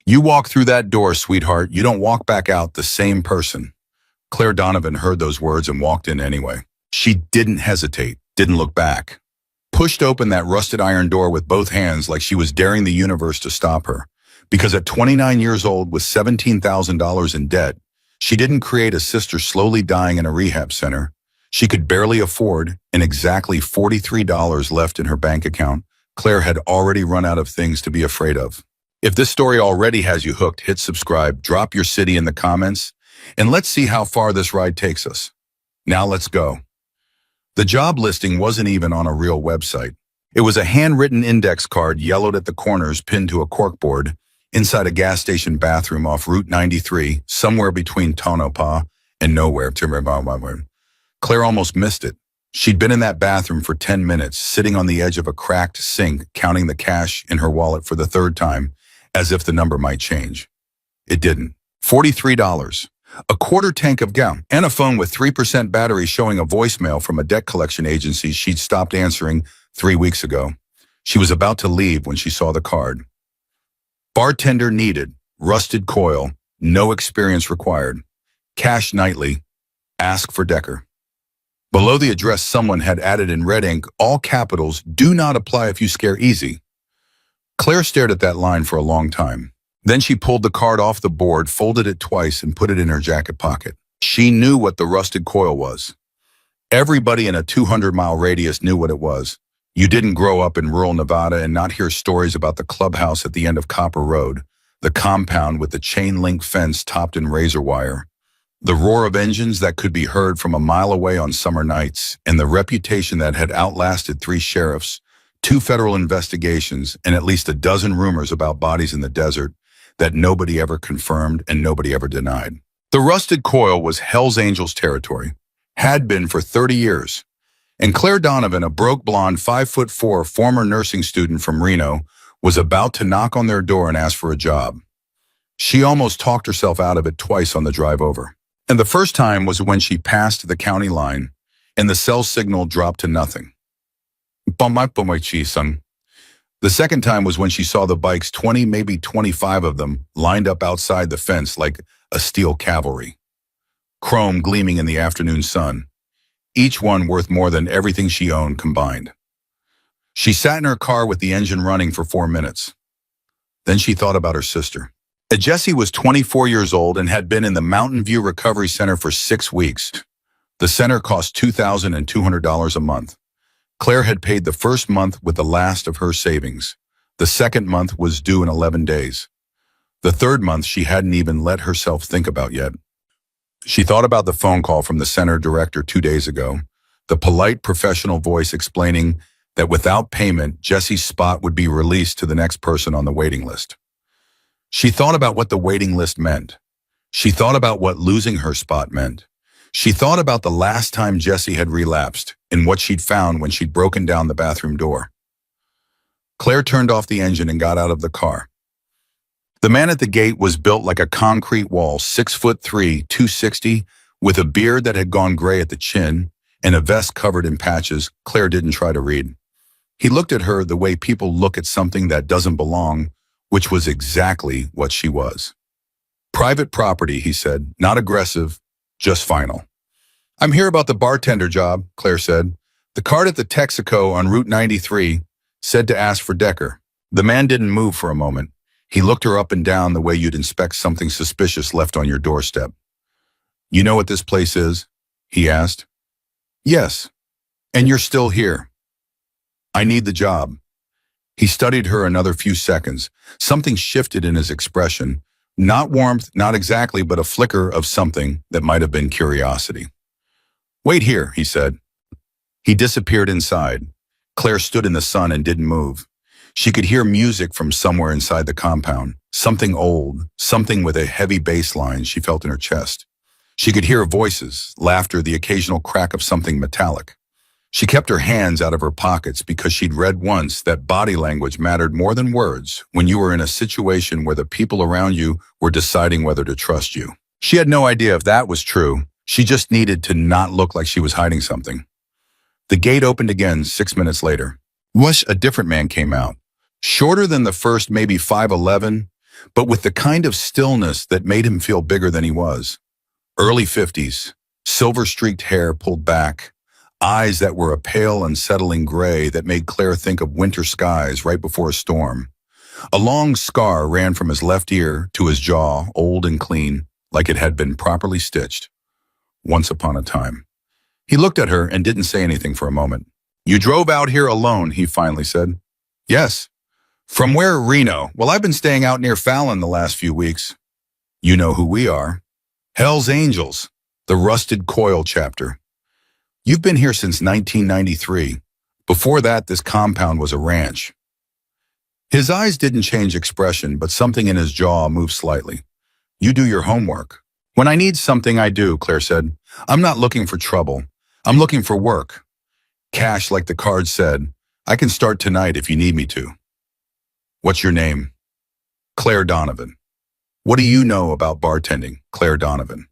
You walk through that door, sweetheart. You don't walk back out the same person. Claire Donovan heard those words and walked in anyway. She didn't hesitate, didn't look back. Pushed open that rusted iron door with both hands like she was daring the universe to stop her. Because at 29 years old with $17,000 in debt, she didn't create a sister slowly dying in a rehab center. She could barely afford, and exactly $43 left in her bank account, Claire had already run out of things to be afraid of. If this story already has you hooked, hit subscribe, drop your city in the comments, and let's see how far this ride takes us. Now let's go. The job listing wasn't even on a real website. It was a handwritten index card yellowed at the corners pinned to a corkboard inside a gas station bathroom off Route 93, somewhere between Tonopah and nowhere. Claire almost missed it. She'd been in that bathroom for 10 minutes, sitting on the edge of a cracked sink, counting the cash in her wallet for the third time, as if the number might change. It didn't. $43. A quarter tank of gas, and a phone with 3% battery showing a voicemail from a debt collection agency she'd stopped answering 3 weeks ago. She was about to leave when she saw the card. Bartender needed, rusted coil, no experience required. Cash nightly, ask for Decker. Below the address someone had added in red ink, all capitals, do not apply if you scare easy. Claire stared at that line for a long time. Then she pulled the card off the board, folded it twice, and put it in her jacket pocket. She knew what the rusted coil was. Everybody in a 200-mile radius knew what it was. You didn't grow up in rural Nevada and not hear stories about the clubhouse at the end of Copper Road, the compound with the chain-link fence topped in razor wire, the roar of engines that could be heard from a mile away on summer nights, and the reputation that had outlasted 3 sheriffs, 2 federal investigations, and at least a dozen rumors about bodies in the desert that nobody ever confirmed and nobody ever denied. The rusted coil was Hell's Angels territory, had been for 30 years. And Claire Donovan, a broke blonde 5'4" former nursing student from Reno, was about to knock on their door and ask for a job. She almost talked herself out of it twice on the drive over. And the first time was when she passed the county line and the cell signal dropped to nothing. The second time was when she saw the bikes, 20, maybe 25 of them, lined up outside the fence like a steel cavalry. Chrome gleaming in the afternoon sun, each one worth more than everything she owned combined. She sat in her car with the engine running for 4 minutes. Then she thought about her sister. Jessie was 24 years old and had been in the Mountain View Recovery Center for 6 weeks. The center cost $2,200 a month. Claire had paid the first month with the last of her savings. The second month was due in 11 days. The third month she hadn't even let herself think about yet. She thought about the phone call from the center director 2 days ago, the polite professional voice explaining that without payment, Jessie's spot would be released to the next person on the waiting list. She thought about what the waiting list meant. She thought about what losing her spot meant. She thought about the last time Jessie had relapsed and what she'd found when she'd broken down the bathroom door. Claire turned off the engine and got out of the car. The man at the gate was built like a concrete wall, 6'3", 260, with a beard that had gone gray at the chin and a vest covered in patches Claire didn't try to read. He looked at her the way people look at something that doesn't belong, which was exactly what she was. Private property, he said, not aggressive, just final. I'm here about the bartender job, Claire said. The card at the Texaco on Route 93 said to ask for Decker. The man didn't move for a moment. He looked her up and down the way you'd inspect something suspicious left on your doorstep. You know what this place is? He asked. Yes. And you're still here. I need the job. He studied her another few seconds. Something shifted in his expression. Not warmth, not exactly, but a flicker of something that might have been curiosity. Wait here, he said. He disappeared inside. Claire stood in the sun and didn't move. She could hear music from somewhere inside the compound, something old, something with a heavy bass line she felt in her chest. She could hear voices, laughter, the occasional crack of something metallic. She kept her hands out of her pockets because she'd read once that body language mattered more than words when you were in a situation where the people around you were deciding whether to trust you. She had no idea if that was true. She just needed to not look like she was hiding something. The gate opened again 6 minutes later. A different man came out. Shorter than the first, maybe 5'11", but with the kind of stillness that made him feel bigger than he was. Early 50s, silver-streaked hair pulled back, eyes that were a pale and settling gray that made Claire think of winter skies right before a storm. A long scar ran from his left ear to his jaw, old and clean, like it had been properly stitched. Once upon a time. He looked at her and didn't say anything for a moment. "You drove out here alone," he finally said. "Yes." "From where, Reno?" "Well, I've been staying out near Fallon the last few weeks." "You know who we are. Hell's Angels, the Rusted Coil chapter. You've been here since 1993. Before that, this compound was a ranch." His eyes didn't change expression, but something in his jaw moved slightly. "You do your homework." "When I need something, I do," Claire said. "I'm not looking for trouble. I'm looking for work. Cash, like the card said. I can start tonight if you need me to." "What's your name?" "Claire Donovan." "What do you know about bartending?" "Claire Donovan."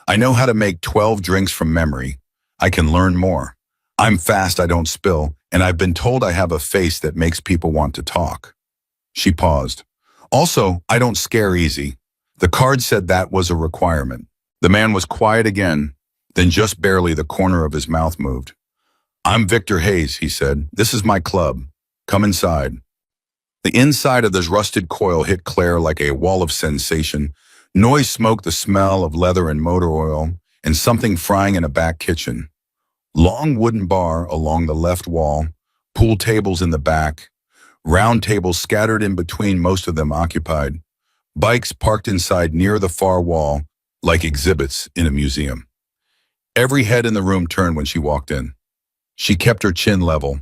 "I know how to make 12 drinks from memory. I can learn more. I'm fast, I don't spill, and I've been told I have a face that makes people want to talk." She paused. "Also, I don't scare easy. The card said that was a requirement." The man was quiet again, then just barely the corner of his mouth moved. "I'm Victor Hayes," he said. "This is my club. Come inside." The inside of this rusted coil hit Claire like a wall of sensation. Noise, smoke, the smell of leather and motor oil, and something frying in a back kitchen. Long wooden bar along the left wall, pool tables in the back, round tables scattered in between, most of them occupied. Bikes parked inside near the far wall, like exhibits in a museum. Every head in the room turned when she walked in. She kept her chin level,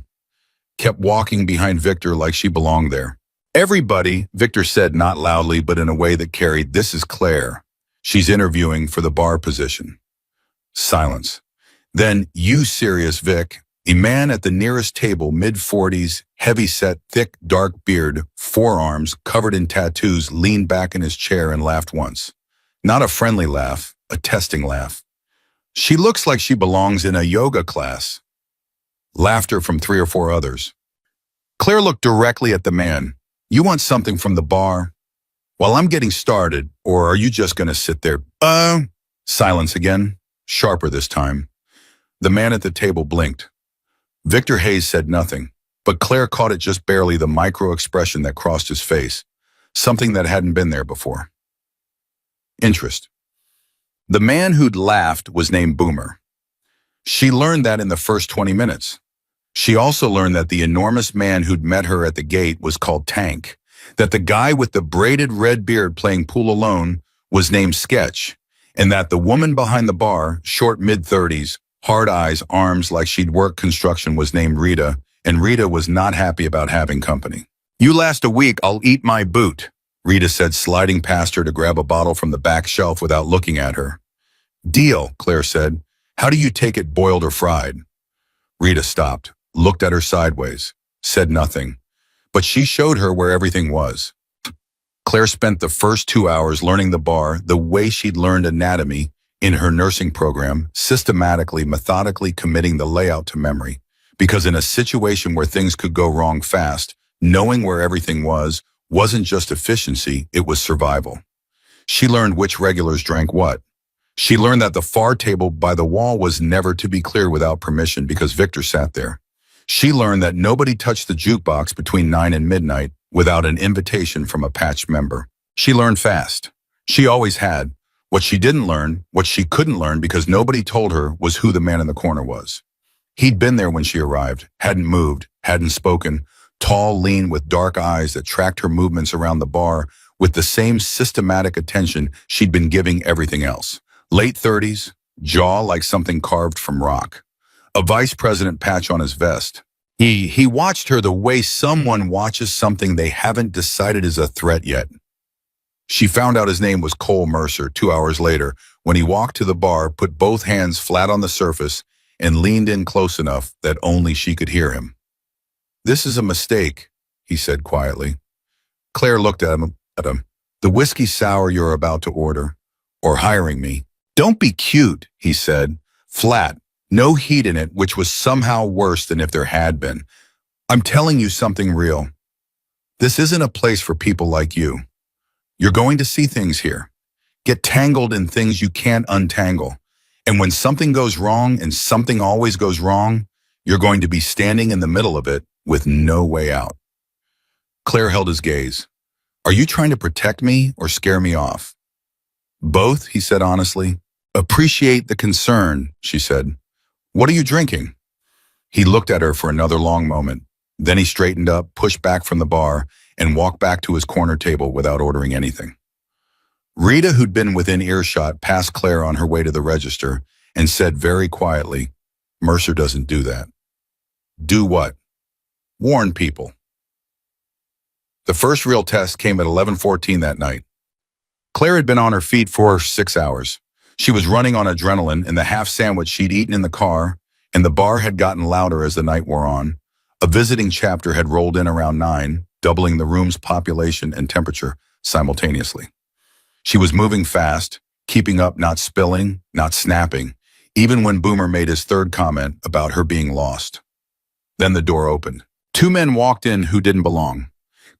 kept walking behind Victor like she belonged there. "Everybody," Victor said, not loudly but in a way that carried, "This is Claire. She's interviewing for the bar position." Silence. Then, "You serious, Vic?" A man at the nearest table, mid-40s, heavy-set, thick, dark beard, forearms covered in tattoos, leaned back in his chair and laughed once. Not a friendly laugh, a testing laugh. "She looks like she belongs in a yoga class." Laughter from 3 or 4 others. Claire looked directly at the man. "You want something from the bar? Well, I'm getting started, or are you just going to sit there?" Silence again, sharper this time. The man at the table blinked. Victor Hayes said nothing, but Claire caught it just barely, the micro-expression that crossed his face, something that hadn't been there before. Interest. The man who'd laughed was named Boomer. She learned that in the first 20 minutes. She also learned that the enormous man who'd met her at the gate was called Tank, that the guy with the braided red beard playing pool alone was named Sketch, and that the woman behind the bar, short mid-30s, hard eyes, arms like she'd worked construction, was named Rita, and Rita was not happy about having company. "You last a week, I'll eat my boot," Rita said, sliding past her to grab a bottle from the back shelf without looking at her. "Deal," Claire said. "How do you take it, boiled or fried?" Rita stopped, looked at her sideways, said nothing, but she showed her where everything was. Claire spent the first 2 hours learning the bar the way she'd learned anatomy in her nursing program, systematically, methodically committing the layout to memory, because in a situation where things could go wrong fast, knowing where everything was wasn't just efficiency, it was survival. She learned which regulars drank what. She learned that the far table by the wall was never to be cleared without permission because Victor sat there. She learned that nobody touched the jukebox between 9 and midnight without an invitation from a patched member. She learned fast. She always had. What she didn't learn, what she couldn't learn because nobody told her, was who the man in the corner was. He'd been there when she arrived, hadn't moved, hadn't spoken, tall, lean, with dark eyes that tracked her movements around the bar with the same systematic attention she'd been giving everything else. Late 30s, jaw like something carved from rock. A vice president patch on his vest. He watched her the way someone watches something they haven't decided is a threat yet. She found out his name was Cole Mercer 2 hours later when he walked to the bar, put both hands flat on the surface, and leaned in close enough that only she could hear him. "This is a mistake," he said quietly. Claire looked at him. "The whiskey sour you're about to order, or hiring me." "Don't be cute," he said, flat, no heat in it, which was somehow worse than if there had been. "I'm telling you something real. This isn't a place for people like you. You're going to see things here. Get tangled in things you can't untangle. And when something goes wrong, and something always goes wrong, you're going to be standing in the middle of it with no way out. Claire held his gaze. Are you trying to protect me or scare me off? Both, he said honestly. Appreciate the concern, she said. What are you drinking? He looked at her for another long moment. Then he straightened up, pushed back from the bar, and walked back to his corner table without ordering anything. Rita, who'd been within earshot, passed Claire on her way to the register and said very quietly, Mercer doesn't do that. Do what? Warn people. The first real test came at 11:14 that night. Claire had been on her feet for 6 hours. She was running on adrenaline and the half sandwich she'd eaten in the car, and the bar had gotten louder as the night wore on. A visiting chapter had rolled in around 9, doubling the room's population and temperature simultaneously. She was moving fast, keeping up, not spilling, not snapping, even when Boomer made his third comment about her being lost. Then the door opened. 2 men walked in who didn't belong.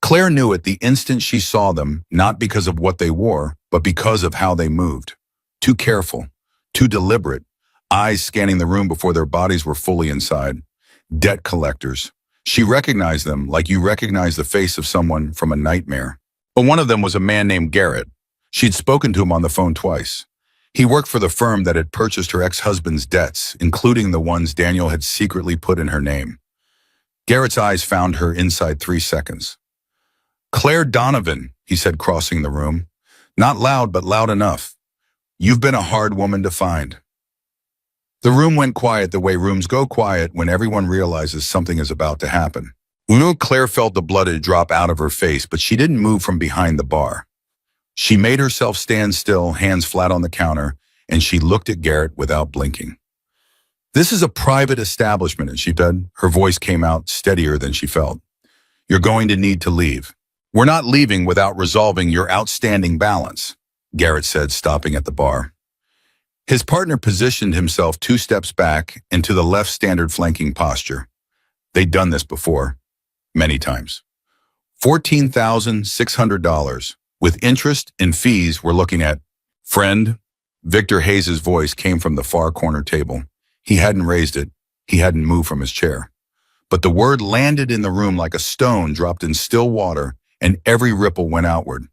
Claire knew it the instant she saw them, not because of what they wore, but because of how they moved. Too careful, too deliberate, eyes scanning the room before their bodies were fully inside. Debt collectors. She recognized them like you recognize the face of someone from a nightmare. But one of them was a man named Garrett. She'd spoken to him on the phone twice. He worked for the firm that had purchased her ex-husband's debts, including the ones Daniel had secretly put in her name. Garrett's eyes found her inside 3 seconds. Claire Donovan, he said, crossing the room. Not loud, but loud enough. You've been a hard woman to find. The room went quiet the way rooms go quiet when everyone realizes something is about to happen. Claire felt the blood drop out of her face, but she didn't move from behind the bar. She made herself stand still, hands flat on the counter, and she looked at Garrett without blinking. This is a private establishment, she said. Her voice came out steadier than she felt. You're going to need to leave. We're not leaving without resolving your outstanding balance, Garrett said, stopping at the bar. His partner positioned himself 2 steps back and to the left, standard flanking posture. They'd done this before, many times. $14,600. With interest and fees, we're looking at, friend. Victor Hayes' voice came from the far corner table. He hadn't raised it. He hadn't moved from his chair. But the word landed in the room like a stone dropped in still water, and every ripple went outward.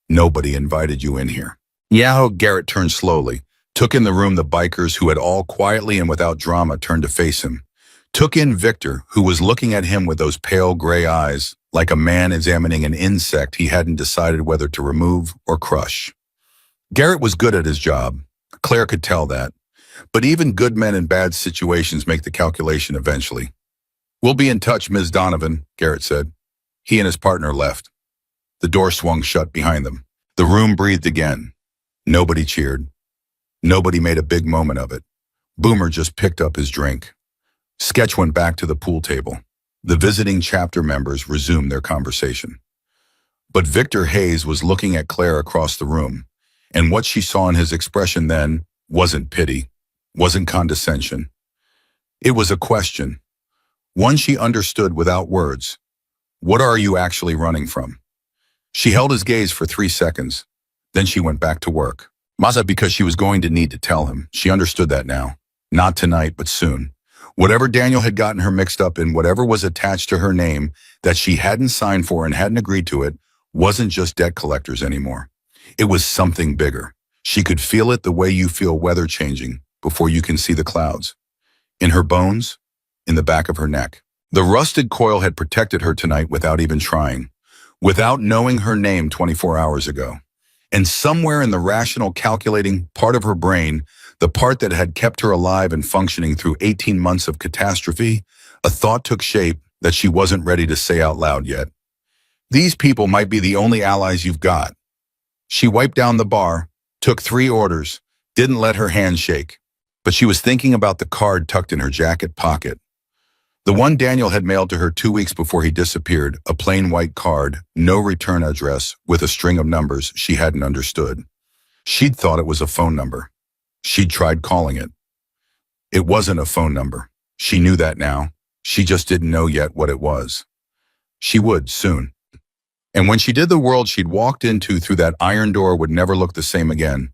Nobody invited you in here. Yahoo! Garrett turned slowly, took in the room the bikers who had all quietly and without drama turned to face him. Took in Victor, who was looking at him with those pale gray eyes, like a man examining an insect he hadn't decided whether to remove or crush. Garrett was good at his job. Claire could tell that. But even good men in bad situations make the calculation eventually. We'll be in touch, Ms. Donovan, Garrett said. He and his partner left. The door swung shut behind them. The room breathed again. Nobody cheered. Nobody made a big moment of it. Boomer just picked up his drink. Sketch went back to the pool table. The visiting chapter members resumed their conversation. But Victor Hayes was looking at Claire across the room, and what she saw in his expression then wasn't pity, wasn't condescension. It was a question, one she understood without words. What are you actually running from? She held his gaze for 3 seconds. Then she went back to work. Masa, because she was going to need to tell him. She understood that now. Not tonight, but soon. Whatever Daniel had gotten her mixed up in, whatever was attached to her name that she hadn't signed for and hadn't agreed to it, wasn't just debt collectors anymore. It was something bigger. She could feel it the way you feel weather changing before you can see the clouds. In her bones, in the back of her neck. The rusted coil had protected her tonight without even trying, without knowing her name 24 hours ago. And somewhere in the rational, calculating part of her brain, the part that had kept her alive and functioning through 18 months of catastrophe, a thought took shape that she wasn't ready to say out loud yet. These people might be the only allies you've got. She wiped down the bar, took 3 orders, didn't let her hand shake. But she was thinking about the card tucked in her jacket pocket. The one Daniel had mailed to her 2 weeks before he disappeared, a plain white card, no return address, with a string of numbers she hadn't understood. She'd thought it was a phone number. She'd tried calling it. It wasn't a phone number. She knew that now. She just didn't know yet what it was. She would soon. And when she did, the world she'd walked into through that iron door would never look the same again.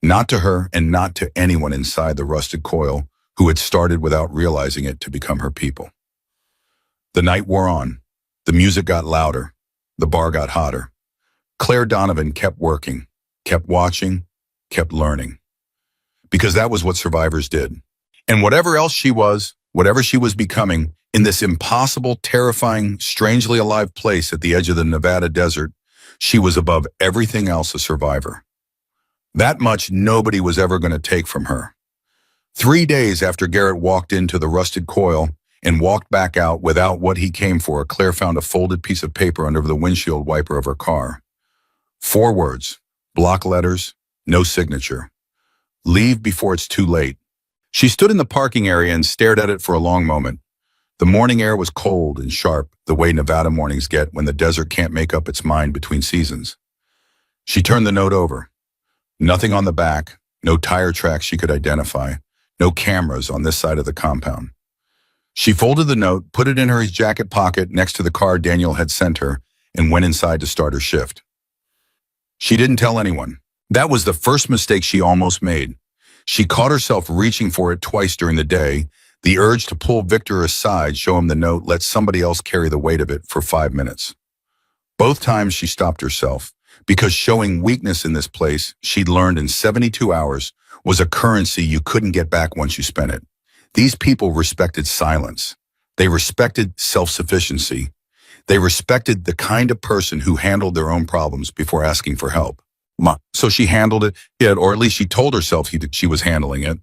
Not to her and not to anyone inside the rusted coil who had started without realizing it to become her people. The night wore on. The music got louder. The bar got hotter. Claire Donovan kept working, kept watching, kept learning. Because that was what survivors did. And whatever else she was, whatever she was becoming, in this impossible, terrifying, strangely alive place at the edge of the Nevada desert, she was above everything else a survivor. That much nobody was ever going to take from her. 3 days after Garrett walked into the rusted coil and walked back out without what he came for, Claire found a folded piece of paper under the windshield wiper of her car. 4 words, block letters, no signature. Leave before it's too late. She stood in the parking area and stared at it for a long moment. The morning air was cold and sharp, the way Nevada mornings get when the desert can't make up its mind between seasons. She turned the note over. Nothing on the back, no tire tracks she could identify, no cameras on this side of the compound. She folded the note, put it in her jacket pocket next to the car Daniel had sent her, and went inside to start her shift. She didn't tell anyone. That was the first mistake she almost made. She caught herself reaching for it twice during the day, the urge to pull Victor aside, show him the note, let somebody else carry the weight of it for 5 minutes. Both times she stopped herself, because showing weakness in this place, she'd learned in 72 hours, was a currency you couldn't get back once you spent it. These people respected silence. They respected self-sufficiency. They respected the kind of person who handled their own problems before asking for help. So she handled it, or at least she told herself she was handling it.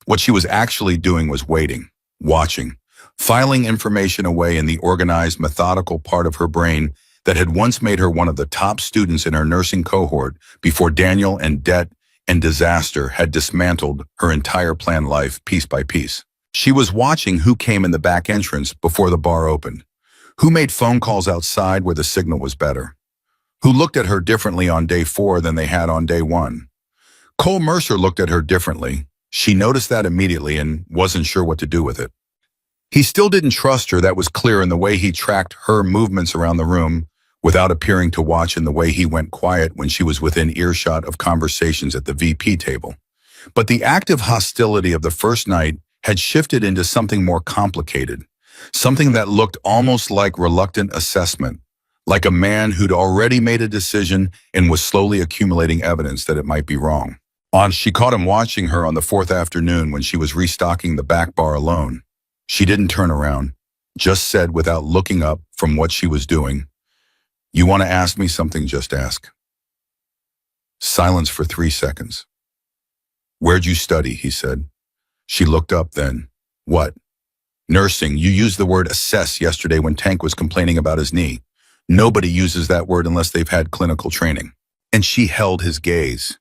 What she was actually doing was waiting, watching, filing information away in the organized, methodical part of her brain that had once made her one of the top students in her nursing cohort before Daniel and debt and disaster had dismantled her entire planned life piece by piece. She was watching who came in the back entrance before the bar opened, who made phone calls outside where the signal was better, who looked at her differently on day 4 than they had on day 1. Cole Mercer looked at her differently. She noticed that immediately and wasn't sure what to do with it. He still didn't trust her, that was clear in the way he tracked her movements around the room without appearing to watch, in the way he went quiet when she was within earshot of conversations at the VP table. But the active hostility of the first night had shifted into something more complicated, something that looked almost like reluctant assessment, like a man who'd already made a decision and was slowly accumulating evidence that it might be wrong. She caught him watching her on the 4th afternoon when she was restocking the back bar alone. She didn't turn around, just said without looking up from what she was doing, "You want to ask me something, just ask." Silence for 3 seconds. "Where'd you study?" he said. She looked up then. "What?" "Nursing. You used the word assess yesterday when Tank was complaining about his knee. Nobody uses that word unless they've had clinical training." And she held his gaze.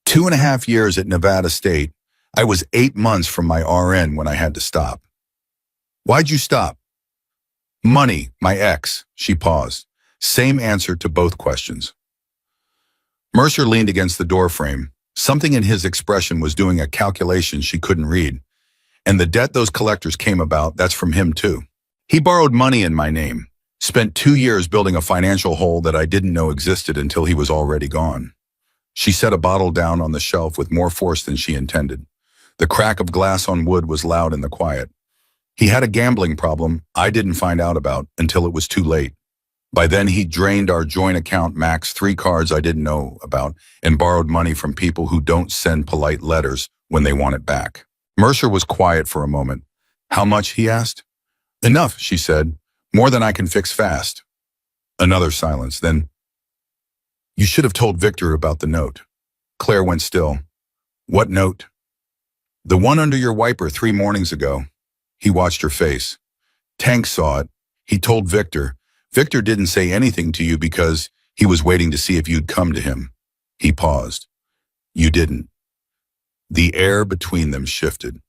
2.5 years at Nevada State. I was 8 months from my RN when I had to stop. "Why'd you stop?" "Money, my ex." She paused. Same answer to both questions. Mercer leaned against the doorframe. Something in his expression was doing a calculation she couldn't read. "And the debt those collectors came about, that's from him too. He borrowed money in my name. Spent 2 years building a financial hole that I didn't know existed until he was already gone." She set a bottle down on the shelf with more force than she intended. The crack of glass on wood was loud in the quiet. "He had a gambling problem I didn't find out about until it was too late. By then he drained our joint account max 3 cards I didn't know about and borrowed money from people who don't send polite letters when they want it back." Mercer was quiet for a moment. "How much?" he asked. "Enough," she said. "More than I can fix fast." Another silence. Then, "You should have told Victor about the note." Claire went still. "What note?" "The one under your wiper 3 mornings ago." He watched her face. "Tank saw it. He told Victor. Victor didn't say anything to you because he was waiting to see if you'd come to him." He paused. "You didn't." The air between them shifted.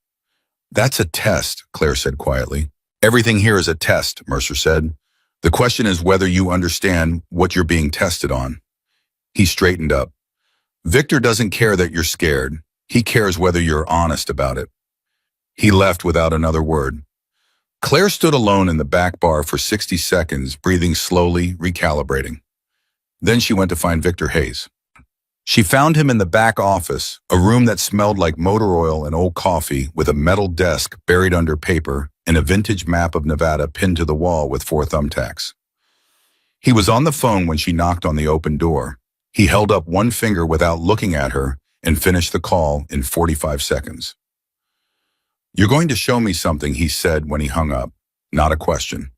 "That's a test," Claire said quietly. "Everything here is a test," Mercer said. "The question is whether you understand what you're being tested on." He straightened up. "Victor doesn't care that you're scared. He cares whether you're honest about it." He left without another word. Claire stood alone in the back bar for 60 seconds, breathing slowly, recalibrating. Then she went to find Victor Hayes. She found him in the back office, a room that smelled like motor oil and old coffee, with a metal desk buried under paper and a vintage map of Nevada pinned to the wall with 4 thumbtacks. He was on the phone when she knocked on the open door. He held up one finger without looking at her and finished the call in 45 seconds. "You're going to show me something," he said when he hung up, not a question.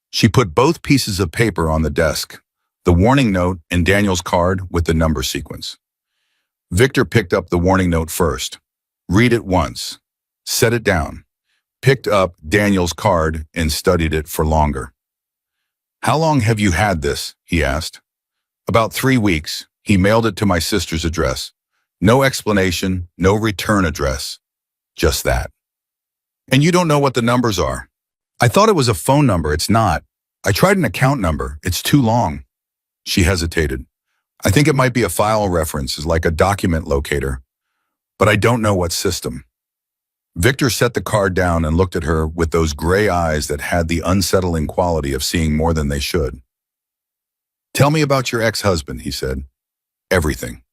She put both pieces of paper on the desk, the warning note and Daniel's card with the number sequence. Victor picked up the warning note first. Read it once. Set it down. Picked up Daniel's card and studied it for longer. "How long have you had this?" he asked. "About 3 weeks. He mailed it to my sister's address. No explanation, no return address. Just that." "And you don't know what the numbers are?" "I thought it was a phone number. It's not. I tried an account number. It's too long." She hesitated. "I think it might be a file reference, like a document locator, but I don't know what system." Victor set the card down and looked at her with those gray eyes that had the unsettling quality of seeing more than they should. "Tell me about your ex-husband," he said. "Everything."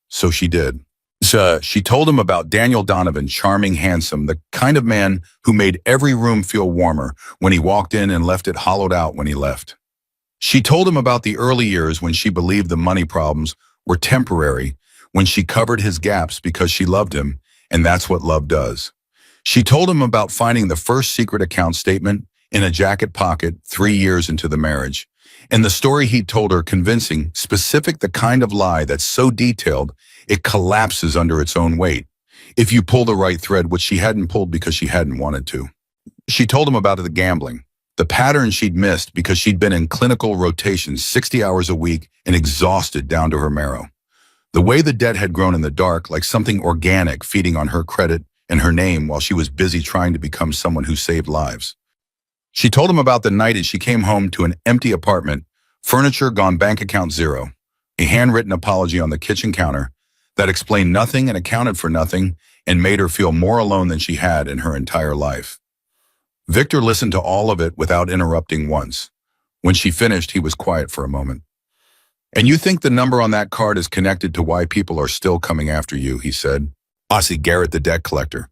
So she did. She told him about Daniel Donovan, charming, handsome, the kind of man who made every room feel warmer when he walked in and left it hollowed out when he left. She told him about the early years when she believed the money problems were temporary, when she covered his gaps because she loved him, and that's what love does. She told him about finding the first secret account statement in a jacket pocket 3 years into the marriage, and the story he'd told her, convincing, specific, the kind of lie that's so detailed it collapses under its own weight if you pull the right thread, which she hadn't pulled because she hadn't wanted to. She told him about the gambling, the pattern she'd missed because she'd been in clinical rotations 60 hours a week and exhausted down to her marrow. The way the debt had grown in the dark, like something organic feeding on her credit and her name while she was busy trying to become someone who saved lives. She told him about the night as she came home to an empty apartment, furniture gone, bank account zero, a handwritten apology on the kitchen counter that explained nothing and accounted for nothing and made her feel more alone than she had in her entire life. Victor listened to all of it without interrupting once. When she finished, he was quiet for a moment. "And you think the number on that card is connected to why people are still coming after you," he said. "Ossie Garrett, the debt collector.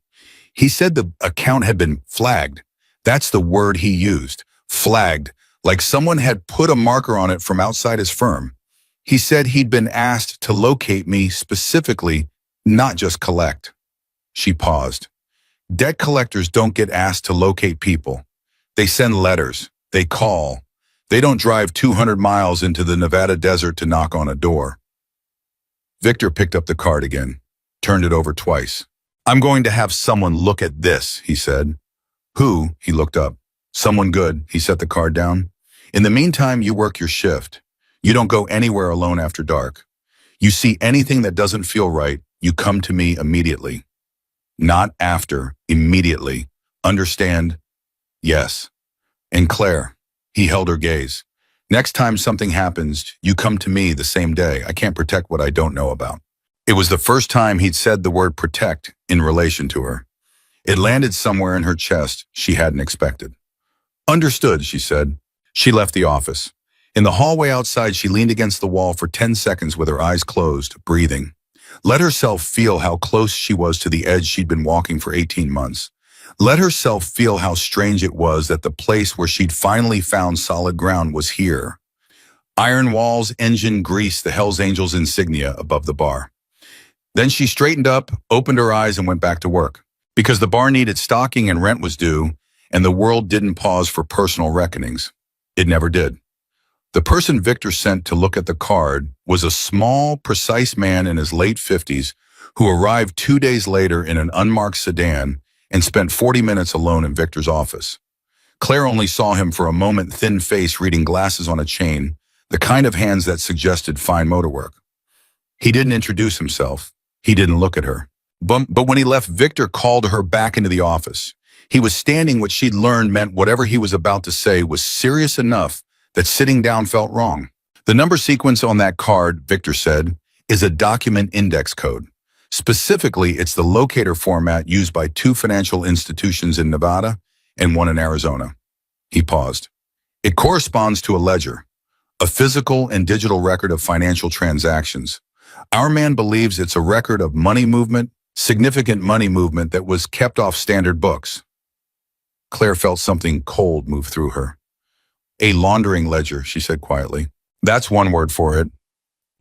He said the account had been flagged. That's the word he used, flagged, like someone had put a marker on it from outside his firm. He said he'd been asked to locate me specifically, not just collect." She paused. "Debt collectors don't get asked to locate people. They send letters. They call. They don't drive 200 miles into the Nevada desert to knock on a door." Victor picked up the card again, turned it over twice. "I'm going to have someone look at this," he said. "Who?" He looked up. "Someone good." He set the card down. "In the meantime, you work your shift. You don't go anywhere alone after dark. You see anything that doesn't feel right, you come to me immediately. Not after, immediately. Understand?" "Yes." "And Claire," he held her gaze, "next time something happens, you come to me the same day. I can't protect what I don't know about." It was the first time he'd said the word protect in relation to her. It landed somewhere in her chest she hadn't expected. "Understood," she said. She left the office. In the hallway outside, she leaned against the wall for 10 seconds with her eyes closed, breathing. Let herself feel how close she was to the edge she'd been walking for 18 months. Let herself feel how strange it was that the place where she'd finally found solid ground was here. Iron walls, engine grease, the Hells Angels insignia above the bar. Then she straightened up, opened her eyes, and went back to work. Because the bar needed stocking and rent was due, and the world didn't pause for personal reckonings. It never did. The person Victor sent to look at the card was a small, precise man in his late 50s who arrived 2 days later in an unmarked sedan and spent 40 minutes alone in Victor's office. Claire only saw him for a moment, thin face, reading glasses on a chain, the kind of hands that suggested fine motor work. He didn't introduce himself. He didn't look at her. But when he left, Victor called her back into the office. He was standing what she'd learned meant whatever he was about to say was serious enough that sitting down felt wrong. "The number sequence on that card," Victor said, "is a document index code. Specifically, it's the locator format used by 2 financial institutions in Nevada and one in Arizona. He paused. It corresponds to a ledger, a physical and digital record of financial transactions. Our man believes it's a record of money movement, significant money movement that was kept off standard books. Claire felt something cold move through her. A laundering ledger, she said quietly. That's one word for it.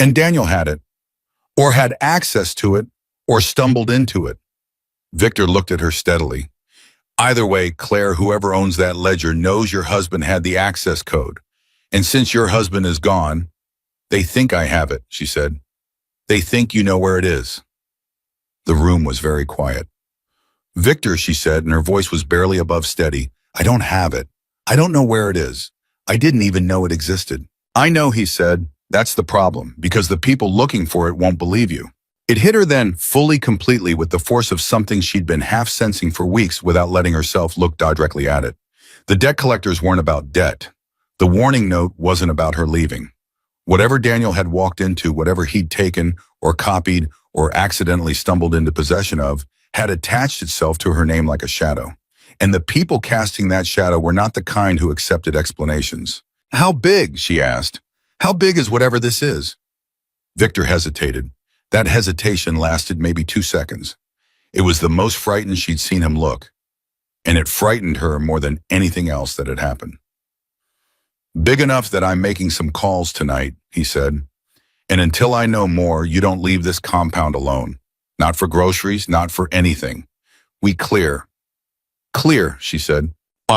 And Daniel had it, or had access to it, or stumbled into it. Victor looked at her steadily. Either way, Claire, whoever owns that ledger knows your husband had the access code. And since your husband is gone, they think I have it, she said. They think you know where it is. The room was very quiet. Victor, she said, and her voice was barely above steady, I don't have it. I don't know where it is. I didn't even know it existed. I know, he said. That's the problem, because the people looking for it won't believe you. It hit her then, fully, completely, with the force of something she'd been half-sensing for weeks without letting herself look directly at it. The debt collectors weren't about debt. The warning note wasn't about her leaving. Whatever Daniel had walked into, whatever he'd taken or copied or accidentally stumbled into possession of, had attached itself to her name like a shadow. And the people casting that shadow were not the kind who accepted explanations. How big, she asked. How big is whatever this is? Victor hesitated. That hesitation lasted maybe 2 seconds. It was the most frightened she'd seen him look, and it frightened her more than anything else that had happened. Big enough that I'm making some calls tonight, he said. And until I know more, you don't leave this compound alone. Not for groceries, not for anything. We clear. Clear, she said.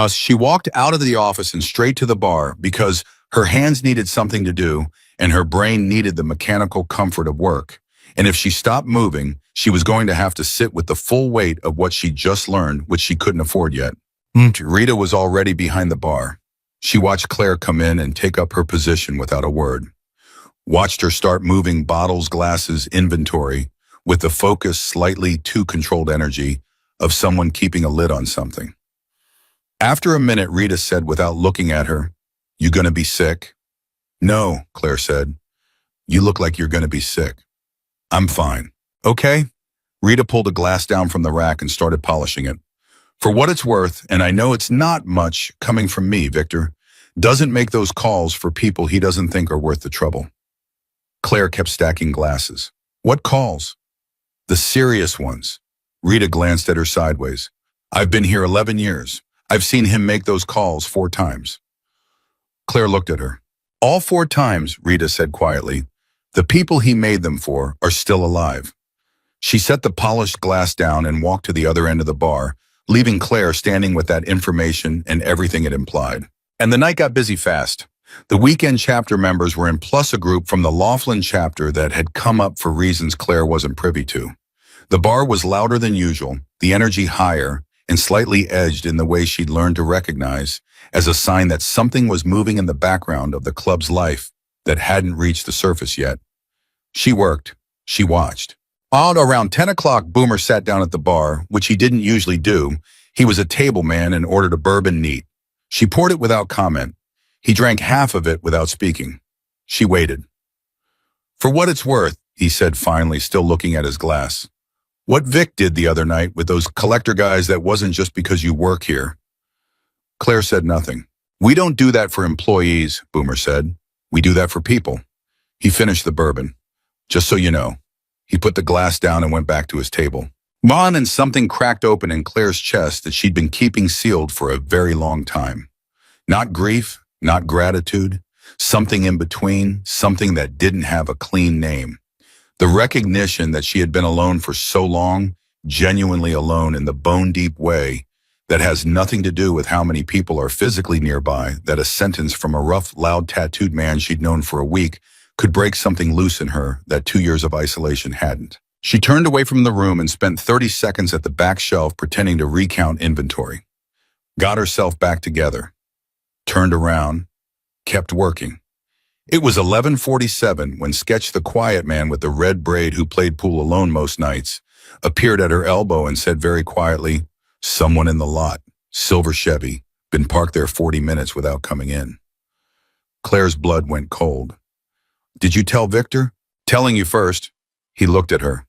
She walked out of the office and straight to the bar because her hands needed something to do and her brain needed the mechanical comfort of work. And if she stopped moving, she was going to have to sit with the full weight of what she'd just learned, which she couldn't afford yet. Rita was already behind the bar. She watched Claire come in and take up her position without a word. Watched her start moving bottles, glasses, inventory with the focused, slightly too controlled energy of someone keeping a lid on something. After a minute, Rita said without looking at her, "You gonna be sick?" "No," Claire said. "You look like you're gonna be sick." "I'm fine." "Okay." Rita pulled a glass down from the rack and started polishing it. "For what it's worth, and I know it's not much coming from me, Victor, doesn't make those calls for people he doesn't think are worth the trouble." Claire kept stacking glasses. "What calls?" "The serious ones." Rita glanced at her sideways. "I've been here 11 years. I've seen him make those calls 4 times. Claire looked at her. "All 4 times," Rita said quietly. "The people he made them for are still alive." She set the polished glass down and walked to the other end of the bar, leaving Claire standing with that information and everything it implied. And the night got busy fast. The weekend chapter members were in, plus a group from the Laughlin chapter that had come up for reasons Claire wasn't privy to. The bar was louder than usual, the energy higher, and slightly edged in the way she'd learned to recognize as a sign that something was moving in the background of the club's life that hadn't reached the surface yet. She worked. She watched. Around 10 o'clock, Boomer sat down at the bar, which he didn't usually do. He was a table man and ordered a bourbon neat. She poured it without comment. He drank half of it without speaking. She waited. "For what it's worth," he said finally, still looking at his glass. "What Vic did the other night with those collector guys, that wasn't just because you work here." Claire said nothing. "We don't do that for employees," Boomer said. "We do that for people." He finished the bourbon. "Just so you know." He put the glass down and went back to his table. And something cracked open in Claire's chest that she'd been keeping sealed for a very long time. Not grief, not gratitude, something in between, something that didn't have a clean name. The recognition that she had been alone for so long, genuinely alone in the bone-deep way, that has nothing to do with how many people are physically nearby, that a sentence from a rough, loud, tattooed man she'd known for a week could break something loose in her that 2 years of isolation hadn't. She turned away from the room and spent 30 seconds at the back shelf pretending to recount inventory. Got herself back together. Turned around. Kept working. It was 11:47 when Sketch the quiet man with the red braid who played pool alone most nights appeared at her elbow and said very quietly, "Someone in the lot, silver Chevy, been parked there 40 minutes without coming in." Claire's blood went cold. "Did you tell Victor?" "Telling you first." He looked at her.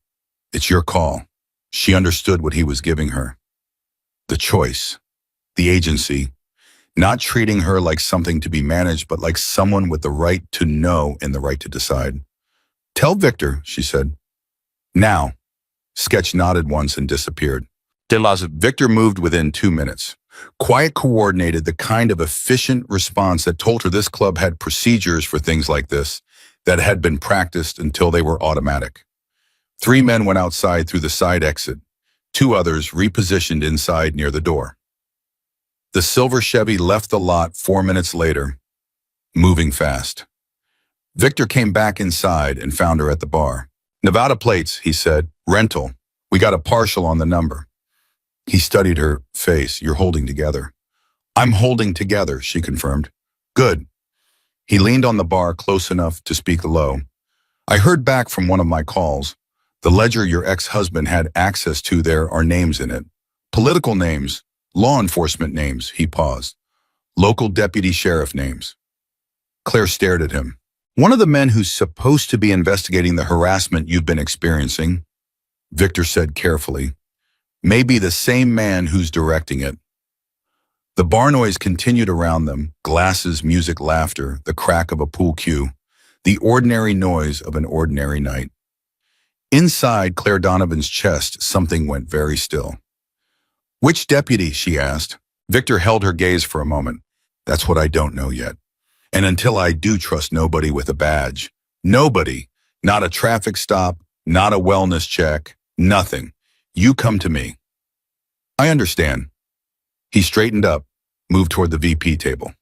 "It's your call." She understood what he was giving her. The choice. the agency, not treating her like something to be managed, but like someone with the right to know and the right to decide. Tell Victor, she said. Now. Sketch nodded once and disappeared. Victor moved within 2 minutes. Quiet coordinated the kind of efficient response that told her this club had procedures for things like this that had been practiced until they were automatic. 3 men went outside through the side exit. 2 others repositioned inside near the door. The silver Chevy left the lot 4 minutes later, moving fast. Victor came back inside and found her at the bar. Nevada plates, he said. Rental. We got a partial on the number. He studied her face. You're holding together. I'm holding together, she confirmed. Good. He leaned on the bar close enough to speak low. I heard back from one of my calls. The ledger your ex-husband had access to there are names in it. Political names, law enforcement names, he paused. Local deputy sheriff names. Claire stared at him. One of the men who's supposed to be investigating the harassment you've been experiencing, Victor said carefully, may be the same man who's directing it. The bar noise continued around them, glasses, music, laughter, the crack of a pool cue, the ordinary noise of an ordinary night. Inside Claire Donovan's chest, something went very still. Which deputy, she asked. Victor held her gaze for a moment. That's what I don't know yet. And until I do trust nobody with a badge. Nobody. Not a traffic stop, not a wellness check, nothing. You come to me. I understand. He straightened up, moved toward the VP table.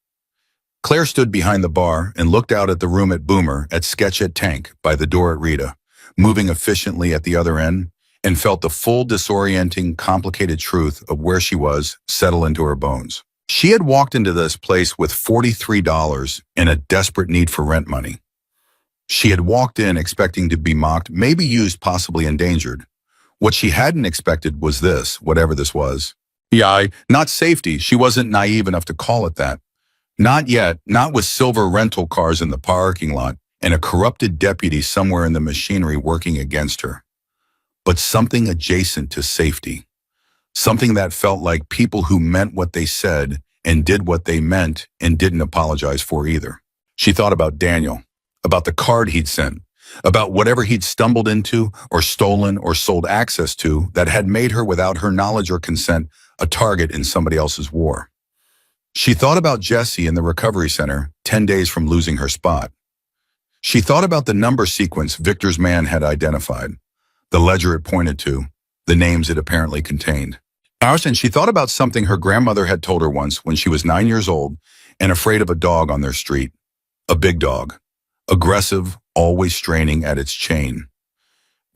Claire stood behind the bar and looked out at the room at Boomer, at Sketch at Tank, by the door at Rita, moving efficiently at the other end, and felt the full disorienting, complicated truth of where she was settle into her bones. She had walked into this place with $43 and a desperate need for rent money. She had walked in expecting to be mocked, maybe used, possibly endangered. What she hadn't expected was this, whatever this was. Not safety. She wasn't naive enough to call it that. Not yet, not with silver rental cars in the parking lot and a corrupted deputy somewhere in the machinery working against her. But something adjacent to safety. Something that felt like people who meant what they said and did what they meant and didn't apologize for either. She thought about Daniel, about the card he'd sent, about whatever he'd stumbled into or stolen or sold access to that had made her, without her knowledge or consent, a target in somebody else's war. She thought about Jessie in the recovery center, 10 days from losing her spot. She thought about the number sequence Victor's man had identified, the ledger it pointed to, the names it apparently contained. And she thought about something her grandmother had told her once when she was 9 years old and afraid of a dog on their street. A big dog. Aggressive, always straining at its chain.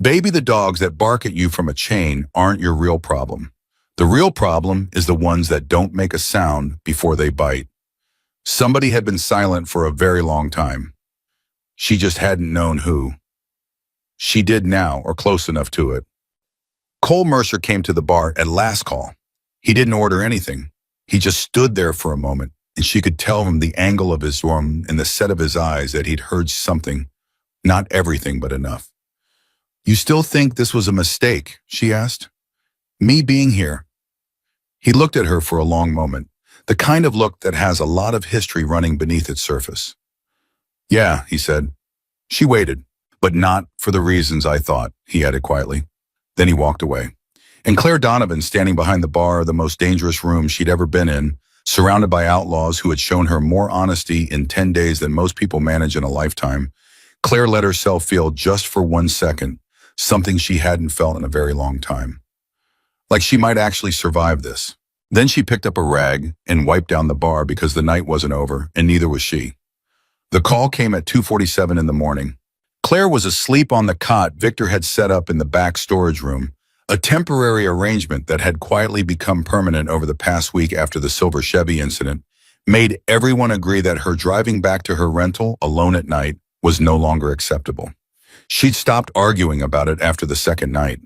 Baby, the dogs that bark at you from a chain aren't your real problem. The real problem is the ones that don't make a sound before they bite. Somebody had been silent for a very long time. She just hadn't known who. She did now, or close enough to it. Cole Mercer came to the bar at last call. He didn't order anything. He just stood there for a moment, and she could tell from the angle of his arm and the set of his eyes that he'd heard something. Not everything, but enough. You still think this was a mistake? She asked. Me being here. He looked at her for a long moment, the kind of look that has a lot of history running beneath its surface. Yeah, he said. She waited, but not for the reasons I thought, he added quietly. Then he walked away. And Claire Donovan, standing behind the bar of the most dangerous room she'd ever been in, surrounded by outlaws who had shown her more honesty in 10 days than most people manage in a lifetime, Claire let herself feel, just for 1 second, something she hadn't felt in a very long time. Like she might actually survive this. Then she picked up a rag and wiped down the bar because the night wasn't over, and neither was she. The call came at 2:47 in the morning. Claire was asleep on the cot Victor had set up in the back storage room, a temporary arrangement that had quietly become permanent over the past week after the silver Chevy incident, made everyone agree that her driving back to her rental alone at night was no longer acceptable. She'd stopped arguing about it after the second night.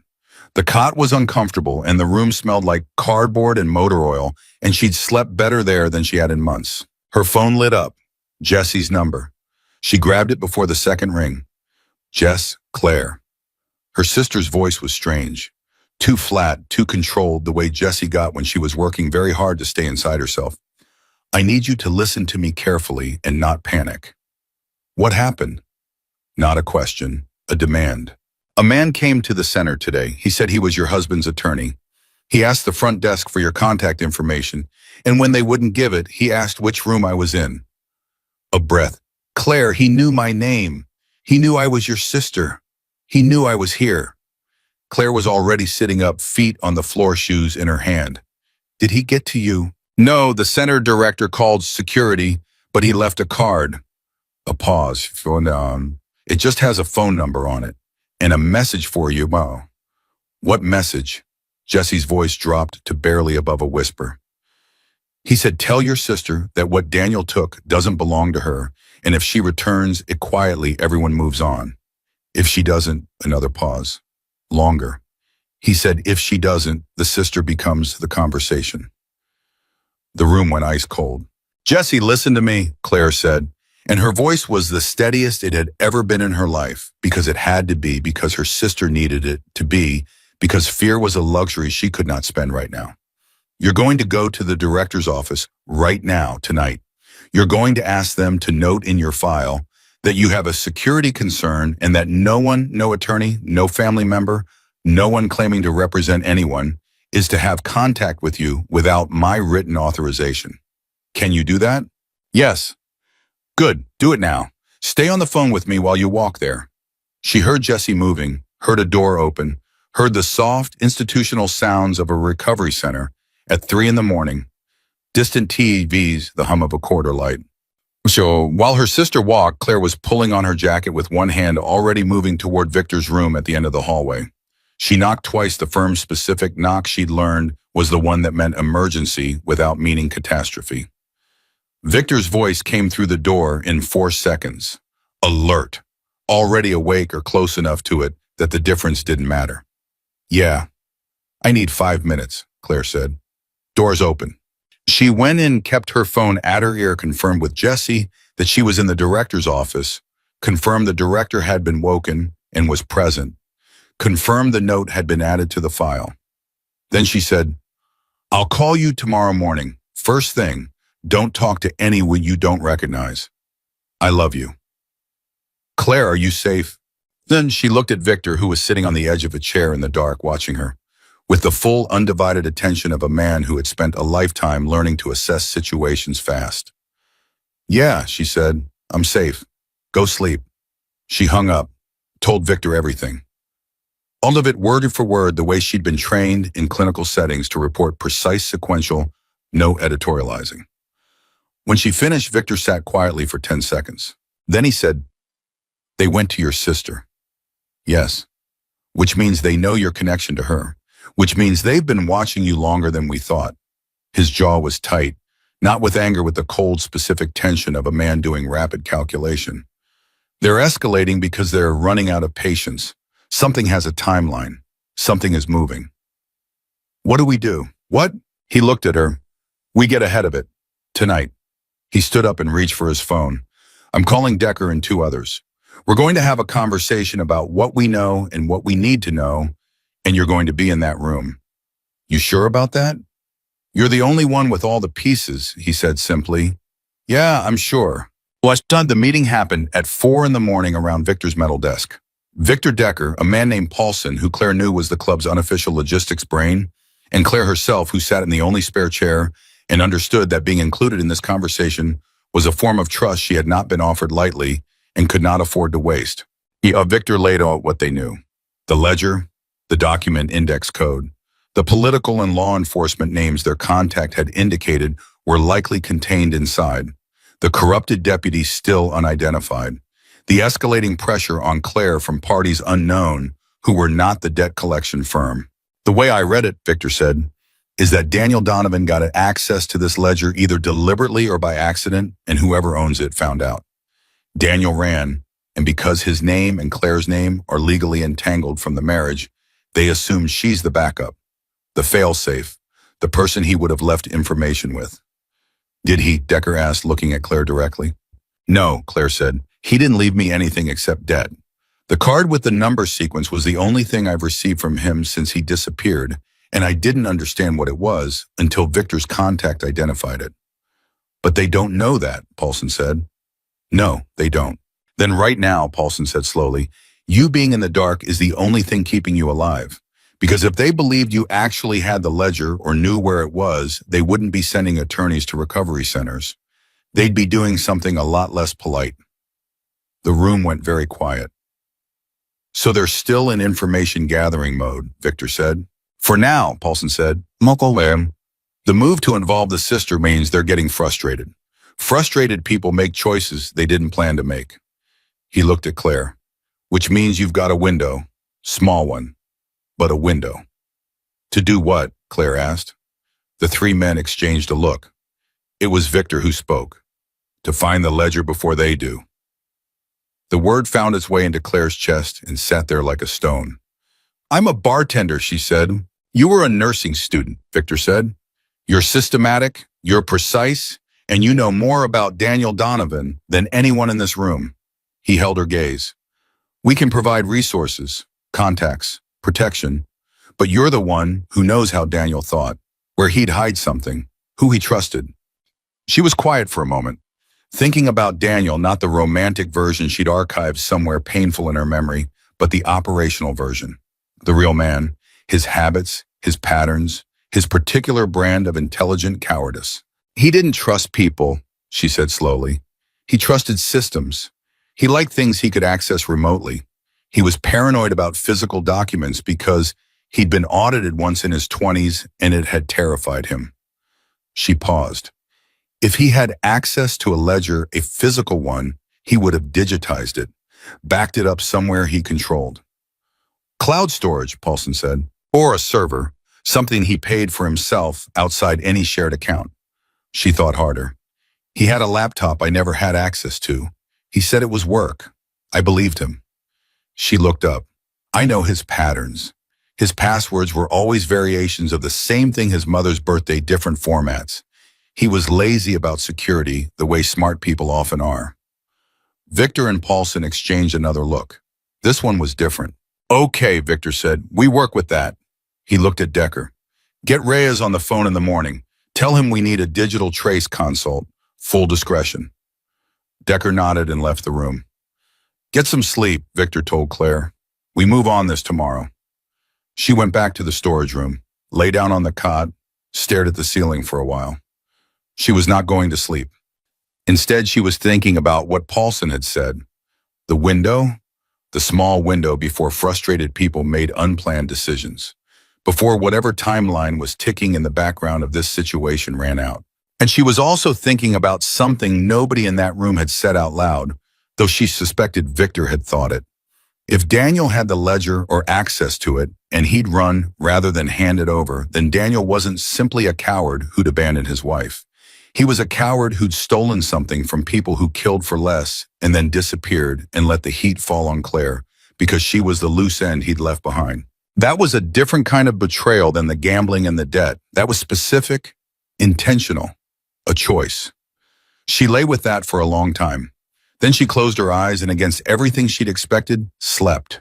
The cot was uncomfortable and the room smelled like cardboard and motor oil, and she'd slept better there than she had in months. Her phone lit up. Jessie's number. She grabbed it before the second ring. Jess, Claire. Her sister's voice was strange. Too flat, too controlled, the way Jessie got when she was working very hard to stay inside herself. I need you to listen to me carefully and not panic. What happened? Not a question, a demand. A man came to the center today. He said he was your husband's attorney. He asked the front desk for your contact information, and when they wouldn't give it, he asked which room I was in. A breath. Claire, he knew my name. He knew I was your sister. He knew I was here. Claire was already sitting up, feet on the floor, shoes in her hand. Did he get to you? No, the center director called security, but he left a card. A pause. It just has a phone number on it and a message for you. Wow. What message? Jessie's voice dropped to barely above a whisper. He said, tell your sister that what Daniel took doesn't belong to her, and if she returns it quietly, everyone moves on. If she doesn't, another pause. Longer. He said, if she doesn't, the sister becomes the conversation. The room went ice cold. Jessie, listen to me, Claire said, and her voice was the steadiest it had ever been in her life, because it had to be, because her sister needed it to be, because fear was a luxury she could not spend right now. You're going to go to the director's office right now, tonight. You're going to ask them to note in your file that you have a security concern and that no one, no attorney, no family member, no one claiming to represent anyone, is to have contact with you without my written authorization. Can you do that? Yes. Good. Do it now. Stay on the phone with me while you walk there. She heard Jessie moving, heard a door open, heard the soft, institutional sounds of a recovery center at 3 a.m, distant TVs, the hum of a quarter light. So while her sister walked, Claire was pulling on her jacket with one hand, already moving toward Victor's room at the end of the hallway. She knocked twice. The firm specific knock she'd learned was the one that meant emergency without meaning catastrophe. Victor's voice came through the door in 4 seconds. Alert. Already awake or close enough to it that the difference didn't matter. Yeah. I need 5 minutes, Claire said. Doors open. She went in, kept her phone at her ear, confirmed with Jessie that she was in the director's office, confirmed the director had been woken and was present, confirmed the note had been added to the file. Then she said, I'll call you tomorrow morning. First thing, don't talk to anyone you don't recognize. I love you. Claire, are you safe? Then she looked at Victor, who was sitting on the edge of a chair in the dark, watching her, with the full, undivided attention of a man who had spent a lifetime learning to assess situations fast. Yeah, she said, I'm safe. Go sleep. She hung up, told Victor everything. All of it word for word, the way she'd been trained in clinical settings to report precise, sequential, no editorializing. When she finished, Victor sat quietly for 10 seconds. Then he said, they went to your sister. Yes, which means they know your connection to her, which means they've been watching you longer than we thought. His jaw was tight, not with anger, with the cold, specific tension of a man doing rapid calculation. They're escalating because they're running out of patience. Something has a timeline. Something is moving. What do we do? What? He looked at her. We get ahead of it. Tonight. He stood up and reached for his phone. I'm calling Decker and 2 others. We're going to have a conversation about what we know and what we need to know, and you're going to be in that room. You sure about that? You're the only one with all the pieces, he said simply. Yeah, I'm sure. Well, the meeting happened at 4 a.m. around Victor's metal desk. Victor Decker, a man named Paulson, who Claire knew was the club's unofficial logistics brain, and Claire herself, who sat in the only spare chair and understood that being included in this conversation was a form of trust she had not been offered lightly and could not afford to waste. Victor laid out what they knew. The ledger, the document index code, the political and law enforcement names their contact had indicated were likely contained inside, the corrupted deputy still unidentified, the escalating pressure on Claire from parties unknown who were not the debt collection firm. The way I read it, Victor said, is that Daniel Donovan got access to this ledger either deliberately or by accident, and whoever owns it found out. Daniel ran, and because his name and Claire's name are legally entangled from the marriage, they assumed she's the backup, the failsafe, the person he would have left information with. Did he? Decker asked, looking at Claire directly. No, Claire said. He didn't leave me anything except debt. The card with the number sequence was the only thing I've received from him since he disappeared, and I didn't understand what it was until Victor's contact identified it. But they don't know that, Paulson said. No, they don't. Then right now, Paulson said slowly, you being in the dark is the only thing keeping you alive. Because if they believed you actually had the ledger or knew where it was, they wouldn't be sending attorneys to recovery centers. They'd be doing something a lot less polite. The room went very quiet. So they're still in information gathering mode, Victor said. For now, Paulson said. The move to involve the sister means they're getting frustrated. Frustrated people make choices they didn't plan to make. He looked at Claire. Which means you've got a window. Small one, but a window. To do what? Claire asked. The three men exchanged a look. It was Victor who spoke. To find the ledger before they do. The word found its way into Claire's chest and sat there like a stone. I'm a bartender, she said. You were a nursing student, Victor said. You're systematic, you're precise, and you know more about Daniel Donovan than anyone in this room. He held her gaze. We can provide resources, contacts, protection, but you're the one who knows how Daniel thought, where he'd hide something, who he trusted. She was quiet for a moment, thinking about Daniel, not the romantic version she'd archived somewhere painful in her memory, but the operational version. The real man, his habits, his patterns, his particular brand of intelligent cowardice. He didn't trust people, she said slowly. He trusted systems. He liked things he could access remotely. He was paranoid about physical documents because he'd been audited once in his 20s and it had terrified him. She paused. If he had access to a ledger, a physical one, he would have digitized it, backed it up somewhere he controlled. Cloud storage, Paulson said, or a server, something he paid for himself outside any shared account. She thought harder. He had a laptop I never had access to. He said it was work. I believed him. She looked up. I know his patterns. His passwords were always variations of the same thing, his mother's birthday, different formats. He was lazy about security, the way smart people often are. Victor and Paulson exchanged another look. This one was different. Okay, Victor said. We work with that. He looked at Decker. Get Reyes on the phone in the morning. Tell him we need a digital trace consult. Full discretion. Decker nodded and left the room. Get some sleep, Victor told Claire. We move on this tomorrow. She went back to the storage room, lay down on the cot, stared at the ceiling for a while. She was not going to sleep. Instead, she was thinking about what Paulson had said. The window, the small window before frustrated people made unplanned decisions, before whatever timeline was ticking in the background of this situation ran out. And she was also thinking about something nobody in that room had said out loud, though she suspected Victor had thought it. If Daniel had the ledger or access to it, and he'd run rather than hand it over, then Daniel wasn't simply a coward who'd abandoned his wife. He was a coward who'd stolen something from people who killed for less and then disappeared and let the heat fall on Claire because she was the loose end he'd left behind. That was a different kind of betrayal than the gambling and the debt. That was specific, intentional, a choice. She lay with that for a long time. Then she closed her eyes and against everything she'd expected, slept.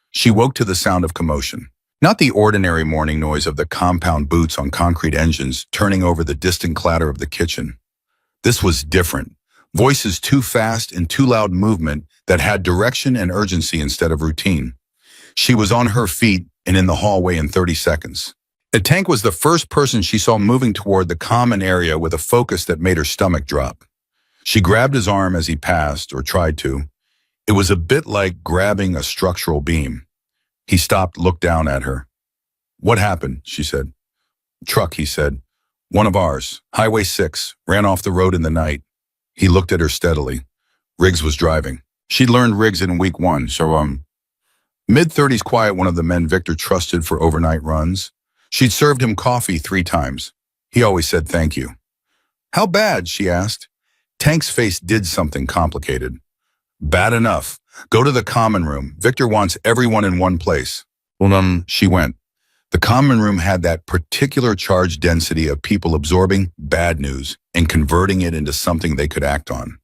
She woke to the sound of commotion. Not the ordinary morning noise of the compound boots on concrete engines turning over the distant clatter of the kitchen. This was different. Voices too fast and too loud, movement that had direction and urgency instead of routine. She was on her feet and in the hallway in 30 seconds. A tank was the first person she saw moving toward the common area with a focus that made her stomach drop. She grabbed his arm as he passed, or tried to. It was a bit like grabbing a structural beam. He stopped, looked down at her. What happened? She said. Truck, he said. One of ours, Highway 6, ran off the road in the night. He looked at her steadily. Riggs was driving. She'd learned Riggs in week 1, so mid-30s quiet, one of the men Victor trusted for overnight runs. She'd served him coffee 3 times. He always said thank you. How bad? She asked. Tank's face did something complicated. Bad enough. Go to the common room. Victor wants everyone in one place. She went. The common room had that particular charge density of people absorbing bad news and converting it into something they could act on.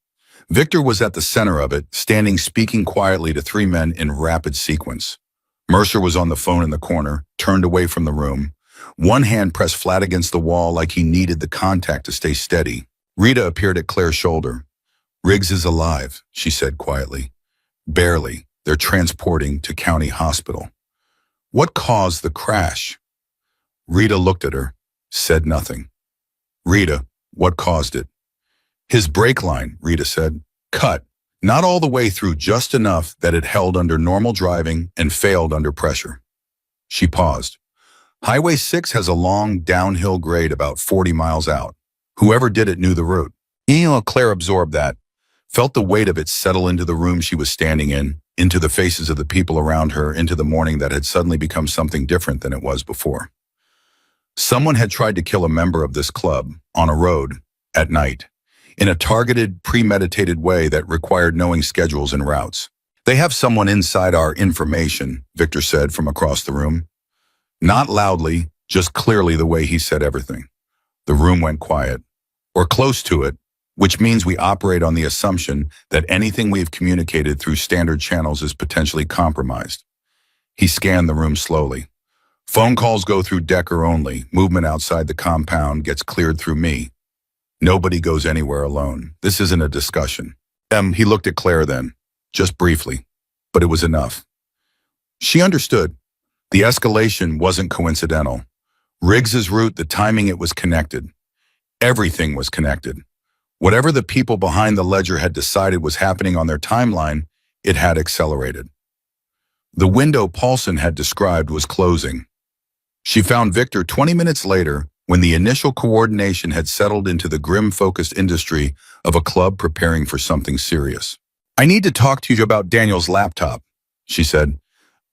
Victor was at the center of it, standing speaking quietly to three men in rapid sequence. Mercer was on the phone in the corner, turned away from the room. One hand pressed flat against the wall like he needed the contact to stay steady. Rita appeared at Claire's shoulder. "Riggs is alive," she said quietly. "Barely. They're transporting to County Hospital." "What caused the crash?" Rita looked at her, said nothing. "Rita, what caused it?" "His brake line," Rita said. "Cut. Not all the way through, just enough that it held under normal driving and failed under pressure." She paused. "Highway 6 has a long downhill grade about 40 miles out. Whoever did it knew the route." Claire absorbed that, felt the weight of it settle into the room she was standing in, into the faces of the people around her, into the morning that had suddenly become something different than it was before. Someone had tried to kill a member of this club, on a road, at night, in a targeted, premeditated way that required knowing schedules and routes. "They have someone inside our information," Victor said from across the room. Not loudly, just clearly the way he said everything. The room went quiet, or close to it, which means we operate on the assumption that anything we've communicated through standard channels is potentially compromised. He scanned the room slowly. "Phone calls go through Decker only. Movement outside the compound gets cleared through me. Nobody goes anywhere alone. This isn't a discussion." He looked at Claire then, just briefly, but it was enough. She understood. The escalation wasn't coincidental. Riggs's route, the timing, it was connected. Everything was connected. Whatever the people behind the ledger had decided was happening on their timeline, it had accelerated. The window Paulson had described was closing. She found Victor 20 minutes later, when the initial coordination had settled into the grim-focused industry of a club preparing for something serious. "I need to talk to you about Daniel's laptop," she said.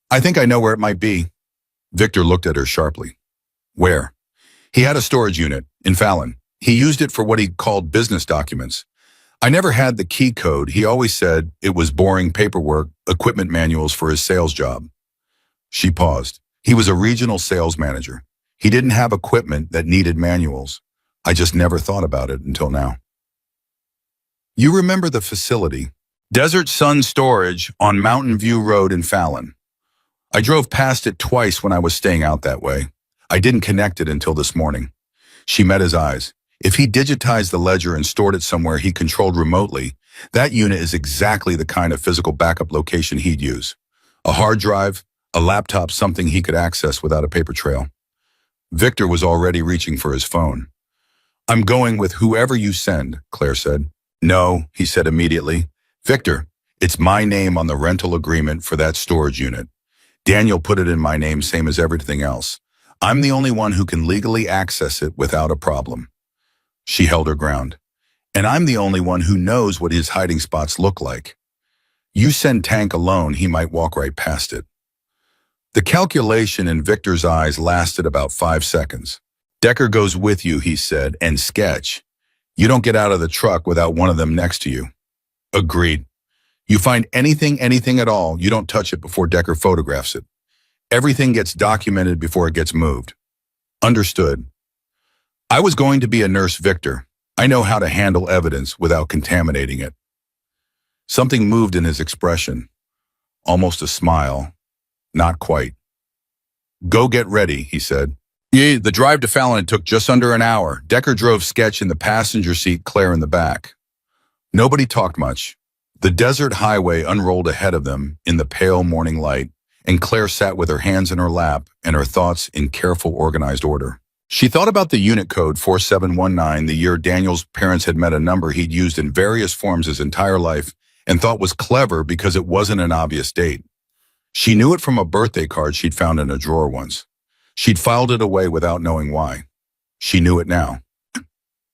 "I think I know where it might be." Victor looked at her sharply. "Where?" "He had a storage unit in Fallon. He used it for what he called business documents. I never had the key code. He always said it was boring paperwork, equipment manuals for his sales job." She paused. "He was a regional sales manager. He didn't have equipment that needed manuals. I just never thought about it until now." "You remember the facility? Desert Sun Storage on Mountain View Road in Fallon. I drove past it twice when I was staying out that way. I didn't connect it until this morning." She met his eyes. "If he digitized the ledger and stored it somewhere he controlled remotely, that unit is exactly the kind of physical backup location he'd use. A hard drive, a laptop, something he could access without a paper trail." Victor was already reaching for his phone. "I'm going with whoever you send," Claire said. "No," he said immediately. "Victor, it's my name on the rental agreement for that storage unit. Daniel put it in my name, same as everything else. I'm the only one who can legally access it without a problem." She held her ground. "And I'm the only one who knows what his hiding spots look like. You send Tank alone, he might walk right past it." The calculation in Victor's eyes lasted about 5 seconds. "Decker goes with you," he said, "and Sketch. You don't get out of the truck without one of them next to you." "Agreed. You find anything at all, you don't touch it before Decker photographs it. Everything gets documented before it gets moved." "Understood." "I was going to be a nurse, Victor. I know how to handle evidence without contaminating it." Something moved in his expression. Almost a smile. Not quite. "Go get ready," he said. "Yeah, the drive to Fallon took just under an hour. Decker drove Sketch in the passenger seat, Claire in the back." Nobody talked much. The desert highway unrolled ahead of them in the pale morning light, and Claire sat with her hands in her lap and her thoughts in careful, organized order. She thought about the unit code 4719, the year Daniel's parents had met, a number he'd used in various forms his entire life, and thought was clever because it wasn't an obvious date. She knew it from a birthday card she'd found in a drawer once. She'd filed it away without knowing why. She knew it now.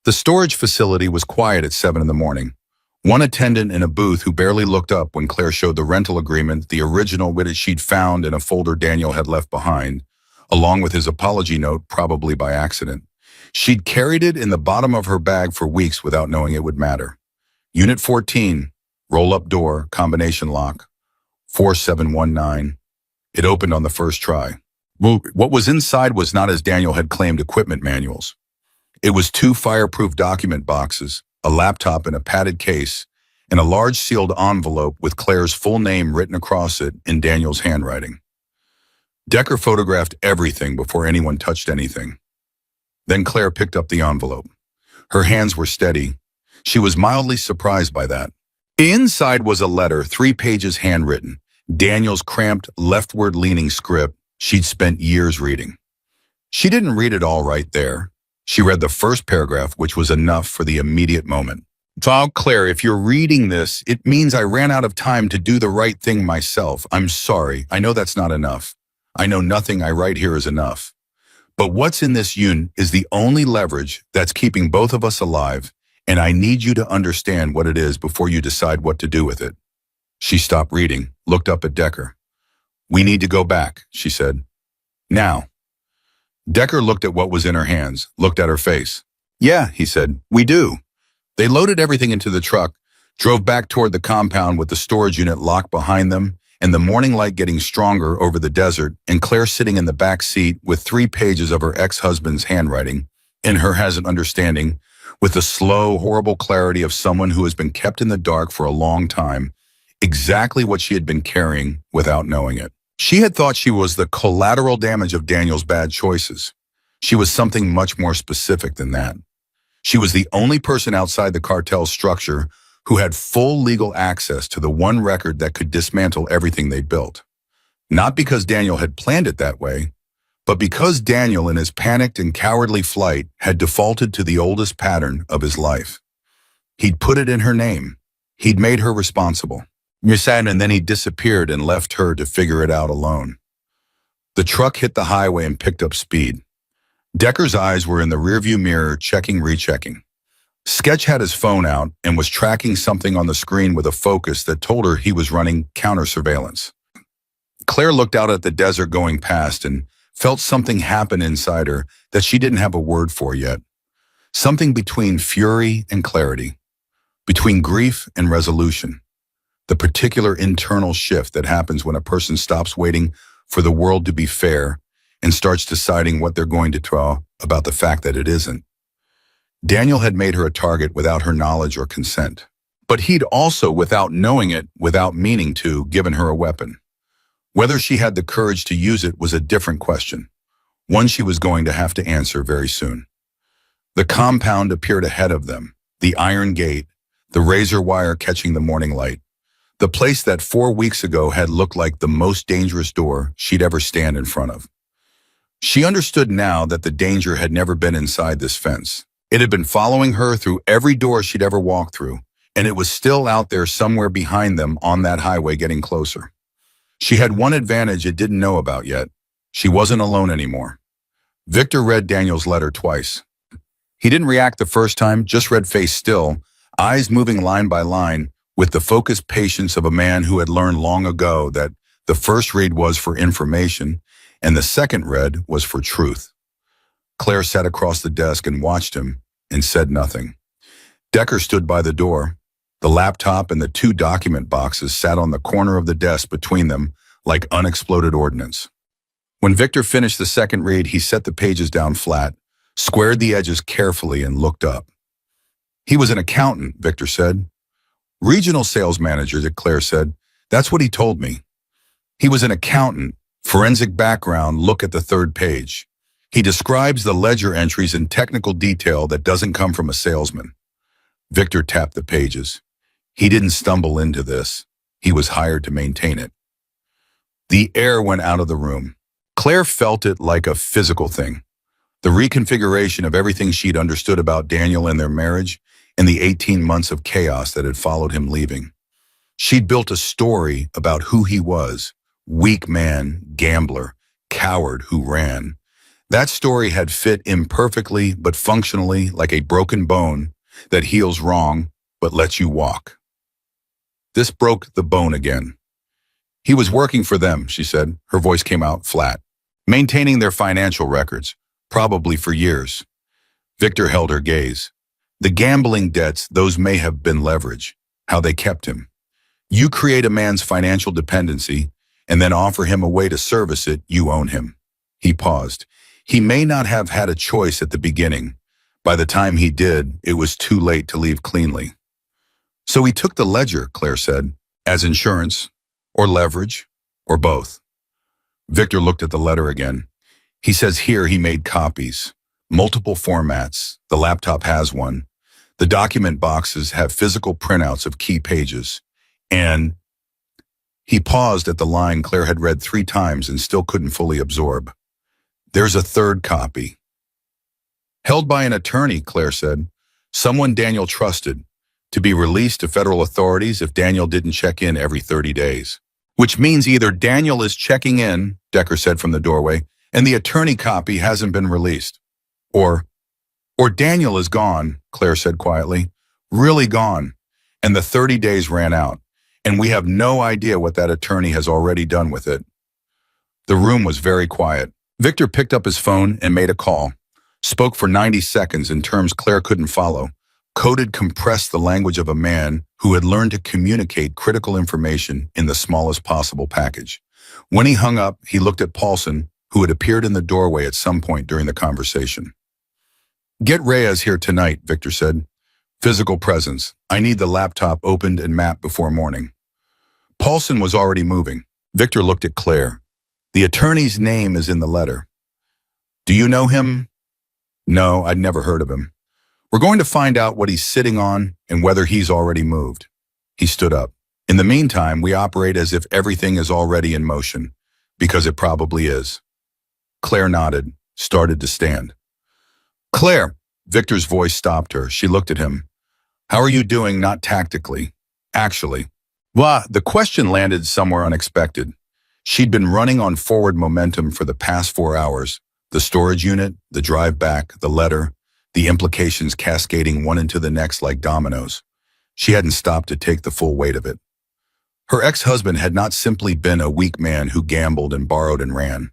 The storage facility was quiet at 7 in the morning. One attendant in a booth who barely looked up when Claire showed the rental agreement, the original with it she'd found in a folder Daniel had left behind, along with his apology note, probably by accident. She'd carried it in the bottom of her bag for weeks without knowing it would matter. Unit 14, roll-up door, combination lock, 4719. It opened on the first try. What was inside was not, as Daniel had claimed, equipment manuals. It was 2 fireproof document boxes, a laptop in a padded case, and a large sealed envelope with Claire's full name written across it in Daniel's handwriting. Decker photographed everything before anyone touched anything. Then Claire picked up the envelope. Her hands were steady. She was mildly surprised by that. Inside was a letter, 3 pages handwritten, Daniel's cramped, leftward-leaning script she'd spent years reading. She didn't read it all right there. She read the first paragraph, which was enough for the immediate moment. "Dear Claire, if you're reading this, it means I ran out of time to do the right thing myself. I'm sorry. I know that's not enough. I know nothing I write here is enough. But what's in this is the only leverage that's keeping both of us alive, and I need you to understand what it is before you decide what to do with it." She stopped reading, looked up at Decker. "We need to go back," she said. "Now." Decker looked at what was in her hands, looked at her face. "Yeah," he said, "we do." They loaded everything into the truck, drove back toward the compound with the storage unit locked behind them, and the morning light getting stronger over the desert, and Claire sitting in the back seat with 3 pages of her ex-husband's handwriting, in her has an understanding, with the slow, horrible clarity of someone who has been kept in the dark for a long time, exactly what she had been carrying without knowing it. She had thought she was the collateral damage of Daniel's bad choices. She was something much more specific than that. She was the only person outside the cartel structure who had full legal access to the one record that could dismantle everything they'd built. Not because Daniel had planned it that way, but because Daniel, in his panicked and cowardly flight, had defaulted to the oldest pattern of his life. He'd put it in her name. He'd made her responsible. And then he disappeared and left her to figure it out alone. The truck hit the highway and picked up speed. Decker's eyes were in the rearview mirror, rechecking. Sketch had his phone out and was tracking something on the screen with a focus that told her he was running counter-surveillance. Claire looked out at the desert going past and felt something happen inside her that she didn't have a word for yet. Something between fury and clarity, between grief and resolution. The particular internal shift that happens when a person stops waiting for the world to be fair and starts deciding what they're going to try about the fact that it isn't. Daniel had made her a target without her knowledge or consent. But he'd also, without knowing it, without meaning to, given her a weapon. Whether she had the courage to use it was a different question, one she was going to have to answer very soon. The compound appeared ahead of them, the iron gate, the razor wire catching the morning light, the place that 4 weeks ago had looked like the most dangerous door she'd ever stand in front of. She understood now that the danger had never been inside this fence. It had been following her through every door she'd ever walked through, and it was still out there somewhere behind them on that highway getting closer. She had one advantage it didn't know about yet. She wasn't alone anymore. Victor read Daniel's letter twice. He didn't react the first time, just read face still, eyes moving line by line, with the focused patience of a man who had learned long ago that the first read was for information, and the second read was for truth. Claire sat across the desk and watched him and said nothing. Decker stood by the door. The laptop and the 2 document boxes sat on the corner of the desk between them like unexploded ordnance. When Victor finished the second read, he set the pages down flat, squared the edges carefully, and looked up. "He was an accountant," Victor said. "Regional sales manager," Claire said. "That's what he told me." "He was an accountant. Forensic background, look at the 3rd page. He describes the ledger entries in technical detail that doesn't come from a salesman." Victor tapped the pages. He didn't stumble into this. He was hired to maintain it. The air went out of the room. Claire felt it like a physical thing. The reconfiguration of everything she'd understood about Daniel and their marriage and the 18 months of chaos that had followed him leaving. She'd built a story about who he was. Weak man, gambler, coward who ran. That story had fit imperfectly but functionally like a broken bone that heals wrong but lets you walk. This broke the bone again. "He was working for them," she said. Her voice came out flat. "Maintaining their financial records, probably for years." Victor held her gaze. "The gambling debts, those may have been leverage, how they kept him. You create a man's financial dependency and then offer him a way to service it, you own him." He paused. He may not have had a choice at the beginning. By the time he did, it was too late to leave cleanly. So he took the ledger, Claire said, as insurance, or leverage, or both. Victor looked at the letter again. He says here he made copies, multiple formats. The laptop has one. The document boxes have physical printouts of key pages. And he paused at the line Claire had read 3 times and still couldn't fully absorb. There's a third copy. Held by an attorney, Claire said, someone Daniel trusted, to be released to federal authorities if Daniel didn't check in every 30 days. Which means either Daniel is checking in, Decker said from the doorway, and the attorney copy hasn't been released. Or Daniel is gone, Claire said quietly, really gone, and the 30 days ran out, and we have no idea what that attorney has already done with it. The room was very quiet. Victor picked up his phone and made a call, spoke for 90 seconds in terms Claire couldn't follow, coded compressed the language of a man who had learned to communicate critical information in the smallest possible package. When he hung up, he looked at Paulson, who had appeared in the doorway at some point during the conversation. Get Reyes here tonight, Victor said. Physical presence. I need the laptop opened and mapped before morning. Paulson was already moving. Victor looked at Claire. The attorney's name is in the letter. Do you know him? No, I'd never heard of him. We're going to find out what he's sitting on and whether he's already moved. He stood up. In the meantime, we operate as if everything is already in motion, because it probably is. Claire nodded, started to stand. Claire, Victor's voice stopped her. She looked at him. How are you doing, not tactically? Actually. The question landed somewhere unexpected. She'd been running on forward momentum for the past 4 hours. The storage unit, the drive back, the letter, the implications cascading one into the next like dominoes. She hadn't stopped to take the full weight of it. Her ex-husband had not simply been a weak man who gambled and borrowed and ran.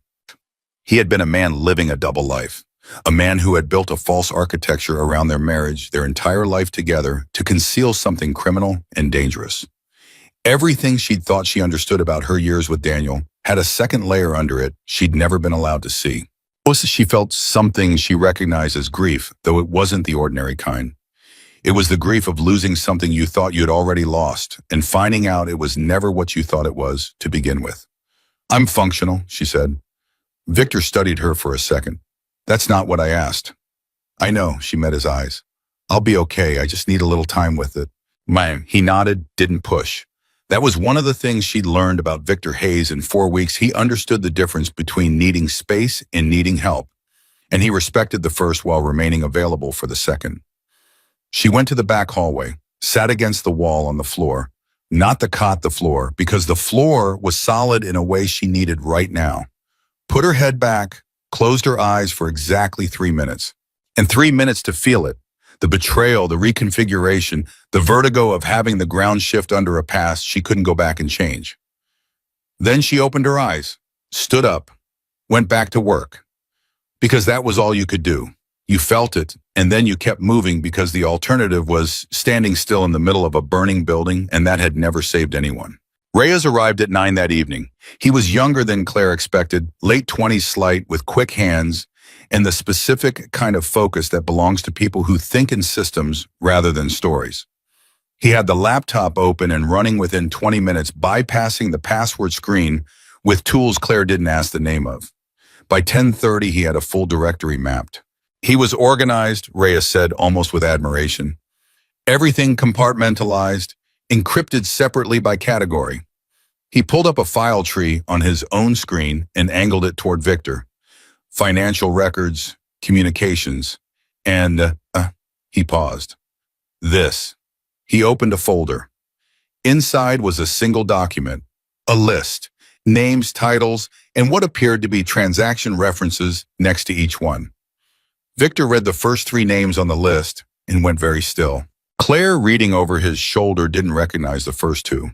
He had been a man living a double life, a man who had built a false architecture around their marriage, their entire life together, to conceal something criminal and dangerous. Everything she'd thought she understood about her years with Daniel had a second layer under it she'd never been allowed to see. She felt something she recognized as grief, though it wasn't the ordinary kind. It was the grief of losing something you thought you'd already lost and finding out it was never what you thought it was to begin with. I'm functional, she said. Victor studied her for a second. That's not what I asked. I know, she met his eyes. I'll be okay, I just need a little time with it. He nodded, didn't push. That was one of the things she'd learned about Victor Hayes in 4 weeks. He understood the difference between needing space and needing help, and he respected the first while remaining available for the second. She went to the back hallway, sat against the wall on the floor, not the cot, the floor, because the floor was solid in a way she needed right now. Put her head back, closed her eyes for exactly 3 minutes, and 3 minutes to feel it. The betrayal, the reconfiguration, the vertigo of having the ground shift under a past she couldn't go back and change. Then she opened her eyes, stood up, went back to work. Because that was all you could do. You felt it, and then you kept moving because the alternative was standing still in the middle of a burning building, and that had never saved anyone. Reyes arrived at 9 that evening. He was younger than Claire expected, late 20s slight, with quick hands, and the specific kind of focus that belongs to people who think in systems rather than stories. He had the laptop open and running within 20 minutes, bypassing the password screen with tools Claire didn't ask the name of. By 10:30, he had a full directory mapped. He was organized, Reyes said, almost with admiration. Everything compartmentalized, encrypted separately by category. He pulled up a file tree on his own screen and angled it toward Victor. Financial records, communications, and, he paused. This. He opened a folder. Inside was a single document, a list, names, titles, and what appeared to be transaction references next to each one. Victor read the first 3 names on the list and went very still. Claire, reading over his shoulder, didn't recognize the first 2.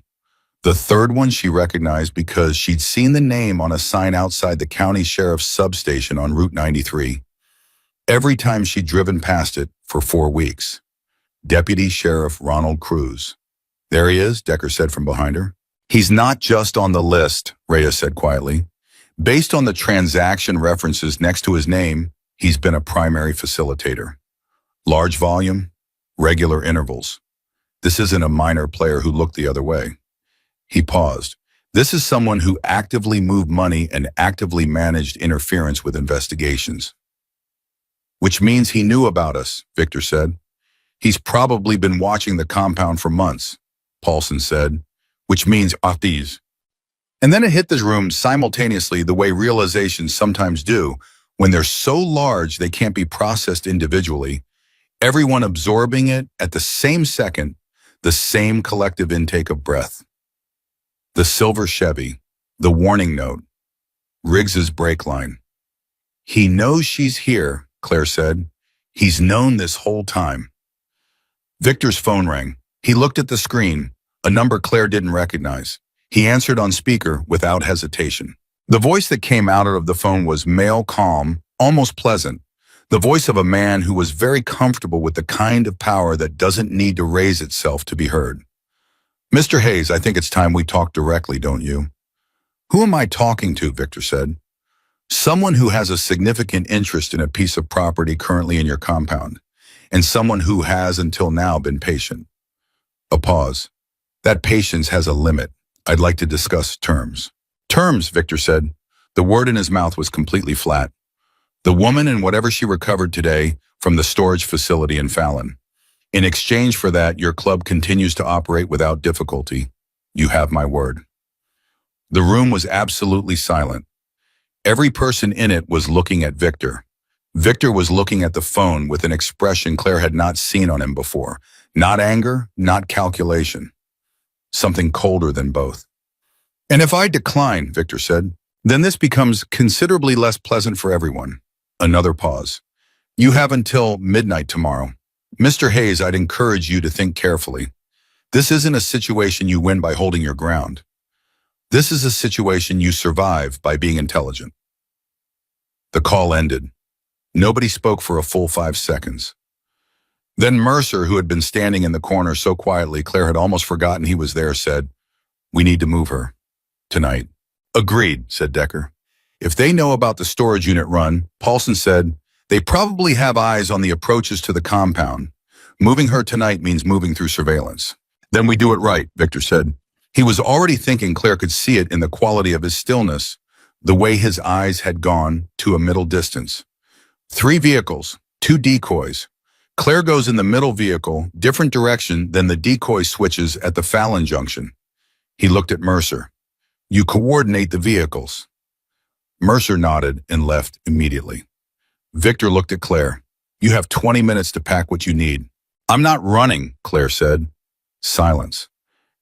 The third one she recognized because she'd seen the name on a sign outside the county sheriff's substation on Route 93. Every time she'd driven past it for 4 weeks. Deputy Sheriff Ronald Cruz. There he is, Decker said from behind her. He's not just on the list, Reyes said quietly. Based on the transaction references next to his name, he's been a primary facilitator. Large volume, regular intervals. This isn't a minor player who looked the other way. He paused. This is someone who actively moved money and actively managed interference with investigations. Which means he knew about us, Victor said. He's probably been watching the compound for months, Paulson said, which means these. And then it hit the room simultaneously the way realizations sometimes do when they're so large they can't be processed individually, everyone absorbing it at the same second, the same collective intake of breath. The silver Chevy, the warning note, Riggs's brake line. He knows she's here, Claire said. He's known this whole time. Victor's phone rang. He looked at the screen, a number Claire didn't recognize. He answered on speaker without hesitation. The voice that came out of the phone was male, calm, almost pleasant. The voice of a man who was very comfortable with the kind of power that doesn't need to raise itself to be heard. Mr. Hayes, I think it's time we talk directly, don't you? Who am I talking to? Victor said. Someone who has a significant interest in a piece of property currently in your compound, and someone who has until now been patient. A pause. That patience has a limit. I'd like to discuss terms. Terms, Victor said. The word in his mouth was completely flat. The woman and whatever she recovered today from the storage facility in Fallon. In exchange for that, your club continues to operate without difficulty. You have my word. The room was absolutely silent. Every person in it was looking at Victor. Victor was looking at the phone with an expression Claire had not seen on him before. Not anger, not calculation. Something colder than both. And if I decline, Victor said, then this becomes considerably less pleasant for everyone. Another pause. You have until midnight tomorrow. Mr. Hayes, I'd encourage you to think carefully. This isn't a situation you win by holding your ground. This is a situation you survive by being intelligent. The call ended. Nobody spoke for a full 5 seconds. Then Mercer, who had been standing in the corner so quietly Claire had almost forgotten he was there, said, "We need to move her. Tonight." "Agreed," said Decker. "If they know about the storage unit run," Paulson said, "they probably have eyes on the approaches to the compound. Moving her tonight means moving through surveillance." "Then we do it right," Victor said. He was already thinking Claire could see it in the quality of his stillness, the way his eyes had gone to a middle distance. 3 vehicles, 2 decoys. Claire goes in the middle vehicle, different direction than the decoy switches at the Fallon junction. He looked at Mercer. "You coordinate the vehicles." Mercer nodded and left immediately. Victor looked at Claire. "You have 20 minutes to pack what you need." "I'm not running," Claire said. Silence.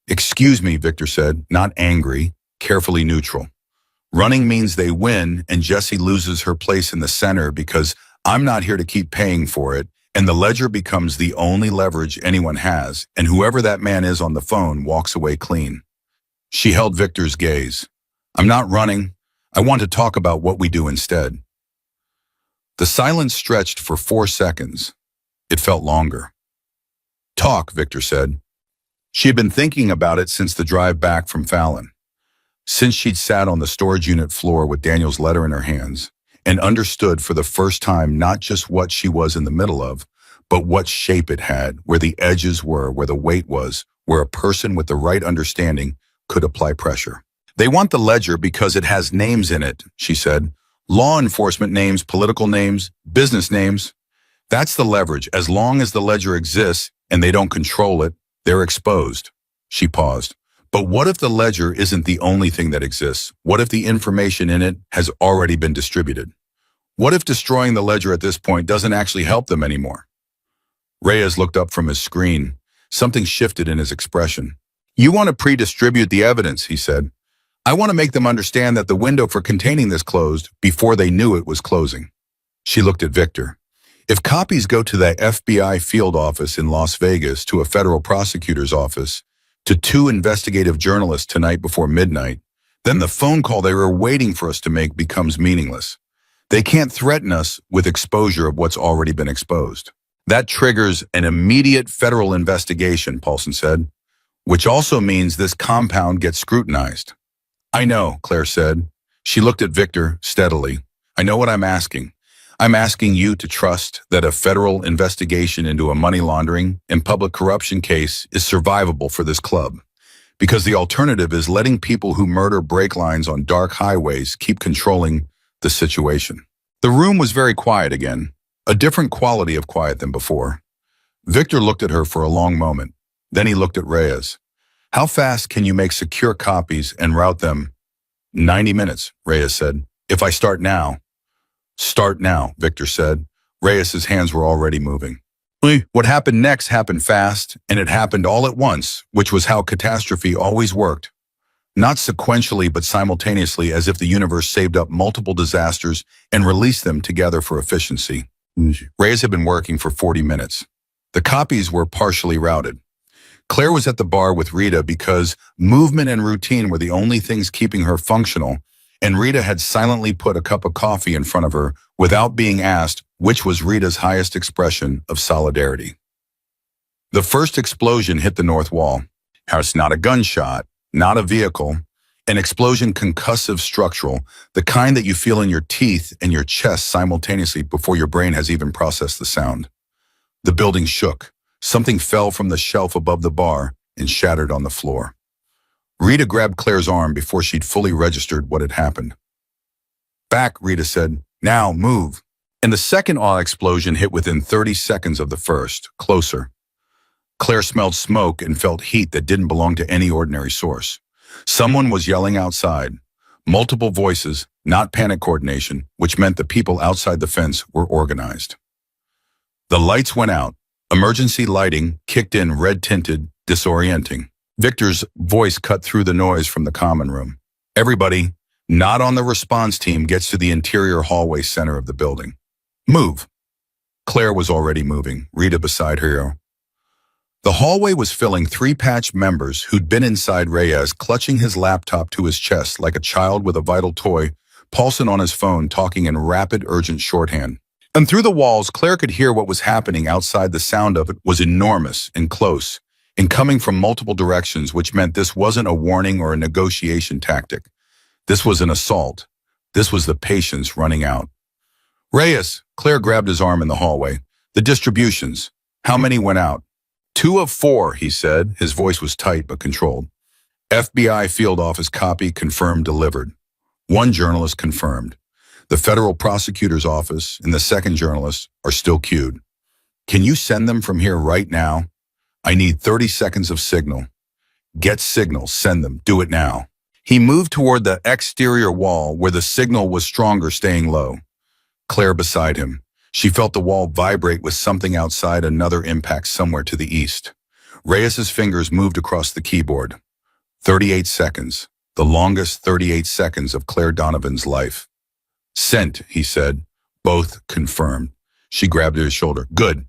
"Excuse me," Victor said, not angry, carefully neutral. "Running means they win and Jessie loses her place in the center because I'm not here to keep paying for it, and the ledger becomes the only leverage anyone has, and whoever that man is on the phone walks away clean." She held Victor's gaze. "I'm not running. I want to talk about what we do instead." The silence stretched for 4 seconds. It felt longer. "Talk," Victor said. She had been thinking about it since the drive back from Fallon, since she'd sat on the storage unit floor with Daniel's letter in her hands and understood for the first time not just what she was in the middle of, but what shape it had, where the edges were, where the weight was, where a person with the right understanding could apply pressure. "They want the ledger because it has names in it," she said. "Law enforcement names, political names, business names. That's the leverage. As long as the ledger exists and they don't control it, they're exposed." She paused. "But what if the ledger isn't the only thing that exists? What if the information in it has already been distributed? What if destroying the ledger at this point doesn't actually help them anymore?" Reyes looked up from his screen. Something shifted in his expression. "You want to pre-distribute the evidence," he said. "I want to make them understand that the window for containing this closed before they knew it was closing." She looked at Victor. "If copies go to the FBI field office in Las Vegas, to a federal prosecutor's office, to 2 investigative journalists tonight before midnight, then the phone call they were waiting for us to make becomes meaningless. They can't threaten us with exposure of what's already been exposed. That triggers an immediate federal investigation," Paulson said, "which also means this compound gets scrutinized." "I know," Claire said. She looked at Victor steadily. "I know what I'm asking. I'm asking you to trust that a federal investigation into a money laundering and public corruption case is survivable for this club, because the alternative is letting people who murder brake lines on dark highways keep controlling the situation. The room was very quiet again, a different quality of quiet than before. Victor looked at her for a long moment. Then he looked at Reyes. How fast can you make secure copies and route them? 90 minutes, Reyes said. If I start now. Start now, Victor said. Reyes's hands were already moving. What happened next happened fast, and it happened all at once, which was how catastrophe always worked. Not sequentially, but simultaneously, as if the universe saved up multiple disasters and released them together for efficiency. Reyes had been working for 40 minutes. The copies were partially routed. Claire was at the bar with Rita because movement and routine were the only things keeping her functional, and Rita had silently put a cup of coffee in front of her without being asked, which was Rita's highest expression of solidarity. The first explosion hit the north wall. It's not a gunshot, not a vehicle, an explosion concussive structural, the kind that you feel in your teeth and your chest simultaneously before your brain has even processed the sound. The building shook. Something fell from the shelf above the bar and shattered on the floor. Rita grabbed Claire's arm before she'd fully registered what had happened. Back, Rita said. Now, move. And the second awe explosion hit within 30 seconds of the first, closer. Claire smelled smoke and felt heat that didn't belong to any ordinary source. Someone was yelling outside. Multiple voices, not panic coordination, which meant the people outside the fence were organized. The lights went out. Emergency lighting kicked in, red-tinted, disorienting. Victor's voice cut through the noise from the common room. Everybody, not on the response team, gets to the interior hallway center of the building. Move. Claire was already moving, Rita beside her. The hallway was filling 3 patch members who'd been inside Reyes, clutching his laptop to his chest like a child with a vital toy, Paulson on his phone talking in rapid, urgent shorthand. And through the walls, Claire could hear what was happening outside. The sound of it was enormous and close, and coming from multiple directions, which meant this wasn't a warning or a negotiation tactic. This was an assault. This was the patience running out. Reyes, Claire grabbed his arm in the hallway. The distributions. How many went out? 2 of 4, he said. His voice was tight but controlled. FBI field office copy confirmed delivered. 1 journalist confirmed. The federal prosecutor's office and the second journalist are still queued. Can you send them from here right now? I need 30 seconds of signal. Get signal, send them, do it now. He moved toward the exterior wall where the signal was stronger, staying low. Claire beside him. She felt the wall vibrate with something outside, another impact somewhere to the east. Reyes's fingers moved across the keyboard. 38 seconds, the longest 38 seconds of Claire Donovan's life. Sent, he said. Both confirmed. She grabbed his shoulder. Good.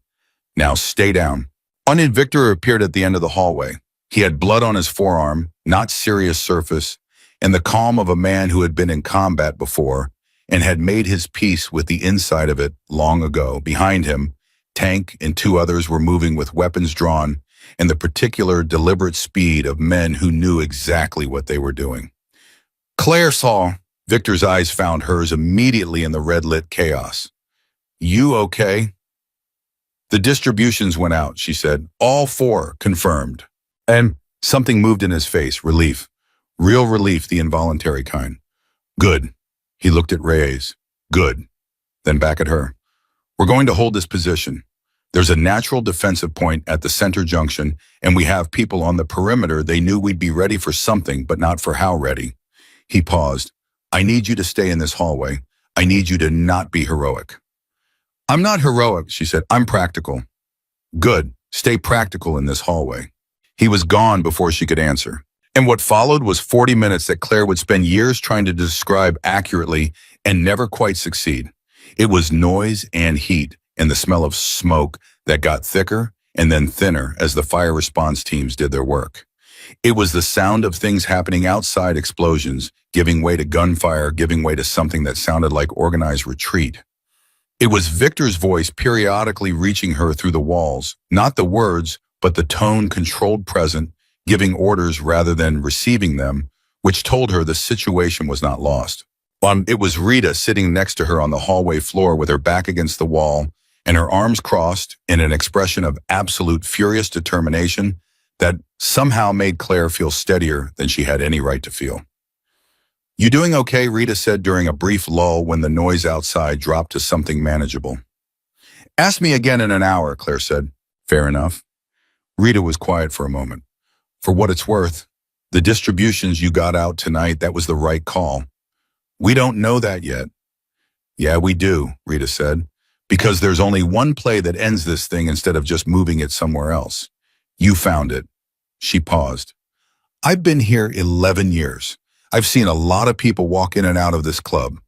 Now stay down. Unid Victor appeared at the end of the hallway. He had blood on his forearm, not serious surface, and the calm of a man who had been in combat before and had made his peace with the inside of it long ago. Behind him, Tank and 2 others were moving with weapons drawn and the particular deliberate speed of men who knew exactly what they were doing. Claire saw. Victor's eyes found hers immediately in the red-lit chaos. You okay? The distributions went out, she said. All 4 confirmed. And something moved in his face, relief. Real relief, the involuntary kind. Good. He looked at Reyes. Good. Then back at her. We're going to hold this position. There's a natural defensive point at the center junction, and we have people on the perimeter. They knew we'd be ready for something, but not for how ready. He paused. I need you to stay in this hallway. I need you to not be heroic. I'm not heroic, she said. I'm practical. Good. Stay practical in this hallway. He was gone before she could answer. And what followed was 40 minutes that Claire would spend years trying to describe accurately and never quite succeed. It was noise and heat and the smell of smoke that got thicker and then thinner as the fire response teams did their work. It was the sound of things happening outside, explosions, giving way to gunfire, giving way to something that sounded like organized retreat. It was Victor's voice periodically reaching her through the walls, not the words, but the tone, controlled, present, giving orders rather than receiving them, which told her the situation was not lost. It was Rita sitting next to her on the hallway floor with her back against the wall and her arms crossed in an expression of absolute furious determination that somehow made Claire feel steadier than she had any right to feel. "You doing okay?" Rita said during a brief lull when the noise outside dropped to something manageable. "Ask me again in an hour," Claire said. "Fair enough." Rita was quiet for a moment. "For what it's worth, the distributions you got out tonight, that was the right call." "We don't know that yet." "Yeah, we do," Rita said, "because there's only one play that ends this thing instead of just moving it somewhere else. You found it." She paused. "I've been here 11 years. I've seen a lot of people walk in and out of this club.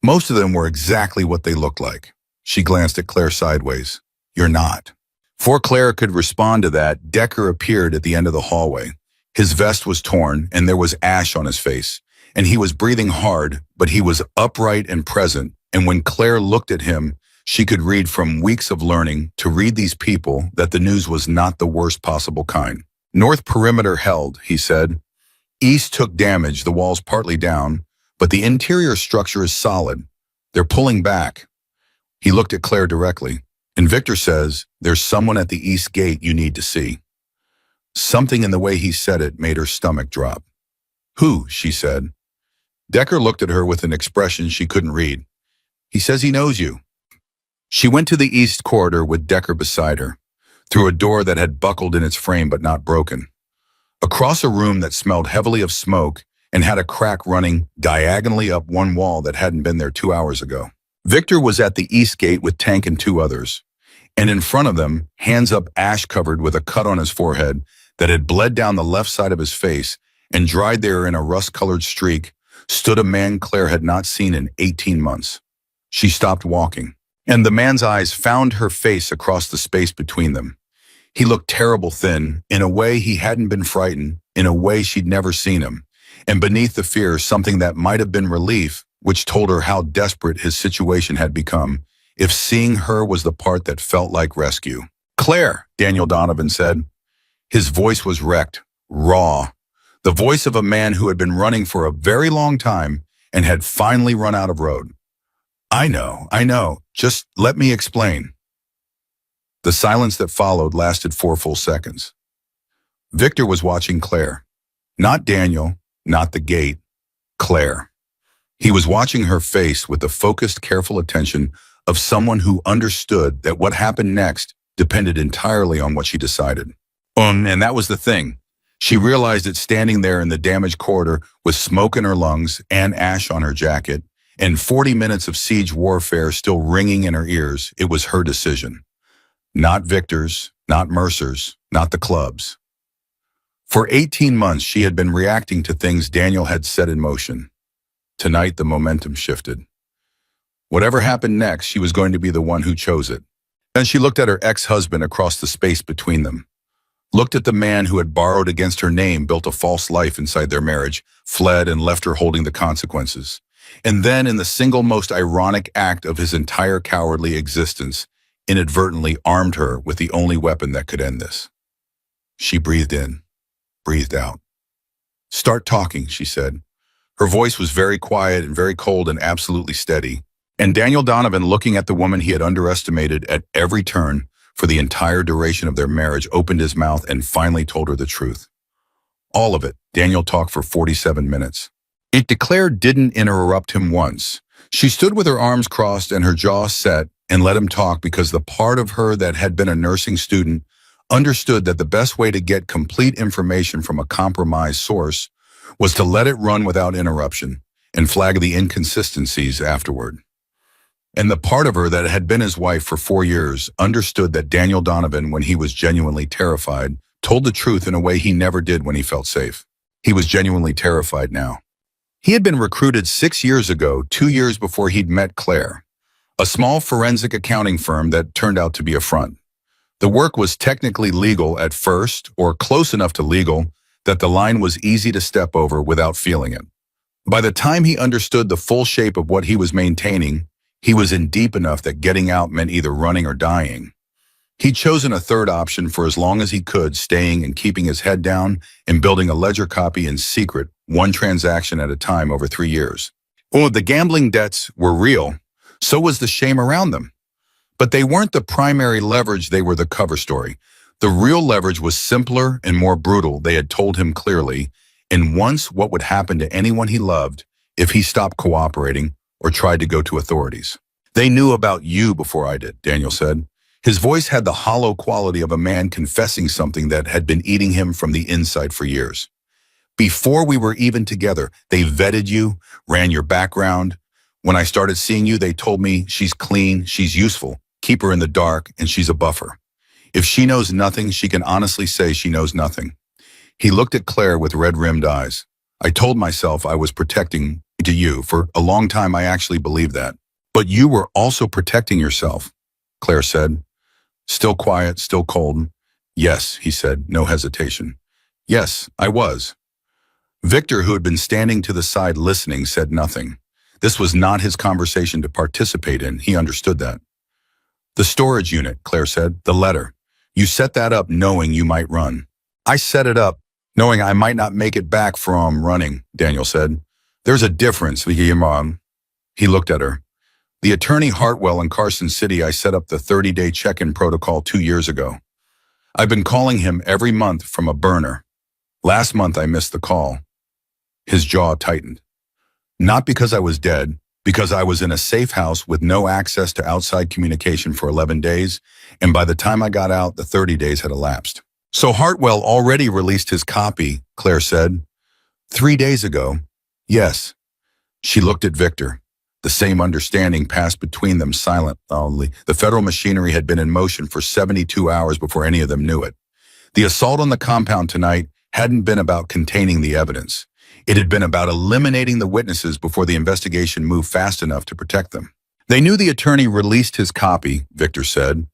Most of them were exactly what they looked like." She glanced at Claire sideways. "You're not." Before Claire could respond to that, Decker appeared at the end of the hallway. His vest was torn, and there was ash on his face, and he was breathing hard, but he was upright and present, and when Claire looked at him, she could read from weeks of learning to read these people that the news was not the worst possible kind. "North perimeter held," he said. "East took damage, the walls partly down, but the interior structure is solid. They're pulling back." He looked at Claire directly. "And Victor says, there's someone at the east gate you need to see." Something in the way he said it made her stomach drop. "Who?" she said. Decker looked at her with an expression she couldn't read. "He says he knows you." She went to the east corridor with Decker beside her, through a door that had buckled in its frame but not broken. Across a room that smelled heavily of smoke and had a crack running diagonally up one wall that hadn't been there 2 hours ago. Victor was at the east gate with Tank and 2 others, and in front of them, hands up, ash-covered with a cut on his forehead that had bled down the left side of his face and dried there in a rust-colored streak, stood a man Claire had not seen in 18 months. She stopped walking, and the man's eyes found her face across the space between them. He looked terrible thin, in a way he hadn't been frightened, in a way she'd never seen him, and beneath the fear something that might have been relief, which told her how desperate his situation had become, if seeing her was the part that felt like rescue. "Claire," Daniel Donovan said. His voice was wrecked, raw, the voice of a man who had been running for a very long time and had finally run out of road. I know. Just let me explain." The silence that followed lasted 4 full seconds. Victor was watching Claire. Not Daniel, not the gate, Claire. He was watching her face with the focused, careful attention of someone who understood that what happened next depended entirely on what she decided. And that was the thing. She realized that standing there in the damaged corridor with smoke in her lungs and ash on her jacket, and 40 minutes of siege warfare still ringing in her ears, it was her decision. Not Victor's, not Mercer's, not the club's. For 18 months, she had been reacting to things Daniel had set in motion. Tonight, the momentum shifted. Whatever happened next, she was going to be the one who chose it. Then she looked at her ex-husband across the space between them. Looked at the man who had borrowed against her name, built a false life inside their marriage, fled and left her holding the consequences. And then, in the single most ironic act of his entire cowardly existence, inadvertently armed her with the only weapon that could end this. She breathed in, breathed out. "Start talking," she said. Her voice was very quiet and very cold and absolutely steady. And Daniel Donovan, looking at the woman he had underestimated at every turn for the entire duration of their marriage, opened his mouth and finally told her the truth. All of it. Daniel talked for 47 minutes. It declared didn't interrupt him once. She stood with her arms crossed and her jaw set and let him talk because the part of her that had been a nursing student understood that the best way to get complete information from a compromised source was to let it run without interruption and flag the inconsistencies afterward. And the part of her that had been his wife for 4 years understood that Daniel Donovan, when he was genuinely terrified, told the truth in a way he never did when he felt safe. He was genuinely terrified now. He had been recruited 6 years ago, 2 years before he'd met Claire, a small forensic accounting firm that turned out to be a front. The work was technically legal at first, or close enough to legal, that the line was easy to step over without feeling it. By the time he understood the full shape of what he was maintaining, he was in deep enough that getting out meant either running or dying. He'd chosen a third option for as long as he could, staying and keeping his head down and building a ledger copy in secret, one transaction at a time over 3 years. Oh, the gambling debts were real. So was the shame around them. But they weren't the primary leverage, they were the cover story. The real leverage was simpler and more brutal, they had told him clearly, and once what would happen to anyone he loved if he stopped cooperating or tried to go to authorities. They knew about you before I did, Daniel said. His voice had the hollow quality of a man confessing something that had been eating him from the inside for years. Before we were even together, they vetted you, ran your background. When I started seeing you, they told me she's clean, she's useful, keep her in the dark, and she's a buffer. If she knows nothing, she can honestly say she knows nothing. He looked at Claire with red-rimmed eyes. I told myself I was protecting to you. For a long time, I actually believed that. But you were also protecting yourself, Claire said. Still quiet, still cold. Yes, he said, no hesitation. Yes, I was. Victor, who had been standing to the side listening, said nothing. This was not his conversation to participate in. He understood that. The storage unit, Claire said, the letter. You set that up knowing you might run. I set it up knowing I might not make it back from running, Daniel said. There's a difference, Mom. He looked at her. The attorney Hartwell in Carson City, I set up the 30-day check-in protocol 2 years ago. I've been calling him every month from a burner. Last month I missed the call. His jaw tightened. Not because I was dead, because I was in a safe house with no access to outside communication for 11 days, and by the time I got out, the 30 days had elapsed. So Hartwell already released his copy, Claire said. 3 days ago. Yes. She looked at Victor. The same understanding passed between them silently. The federal machinery had been in motion for 72 hours before any of them knew it. The assault on the compound tonight hadn't been about containing the evidence. It had been about eliminating the witnesses before the investigation moved fast enough to protect them. They knew the attorney released his copy, Victor said.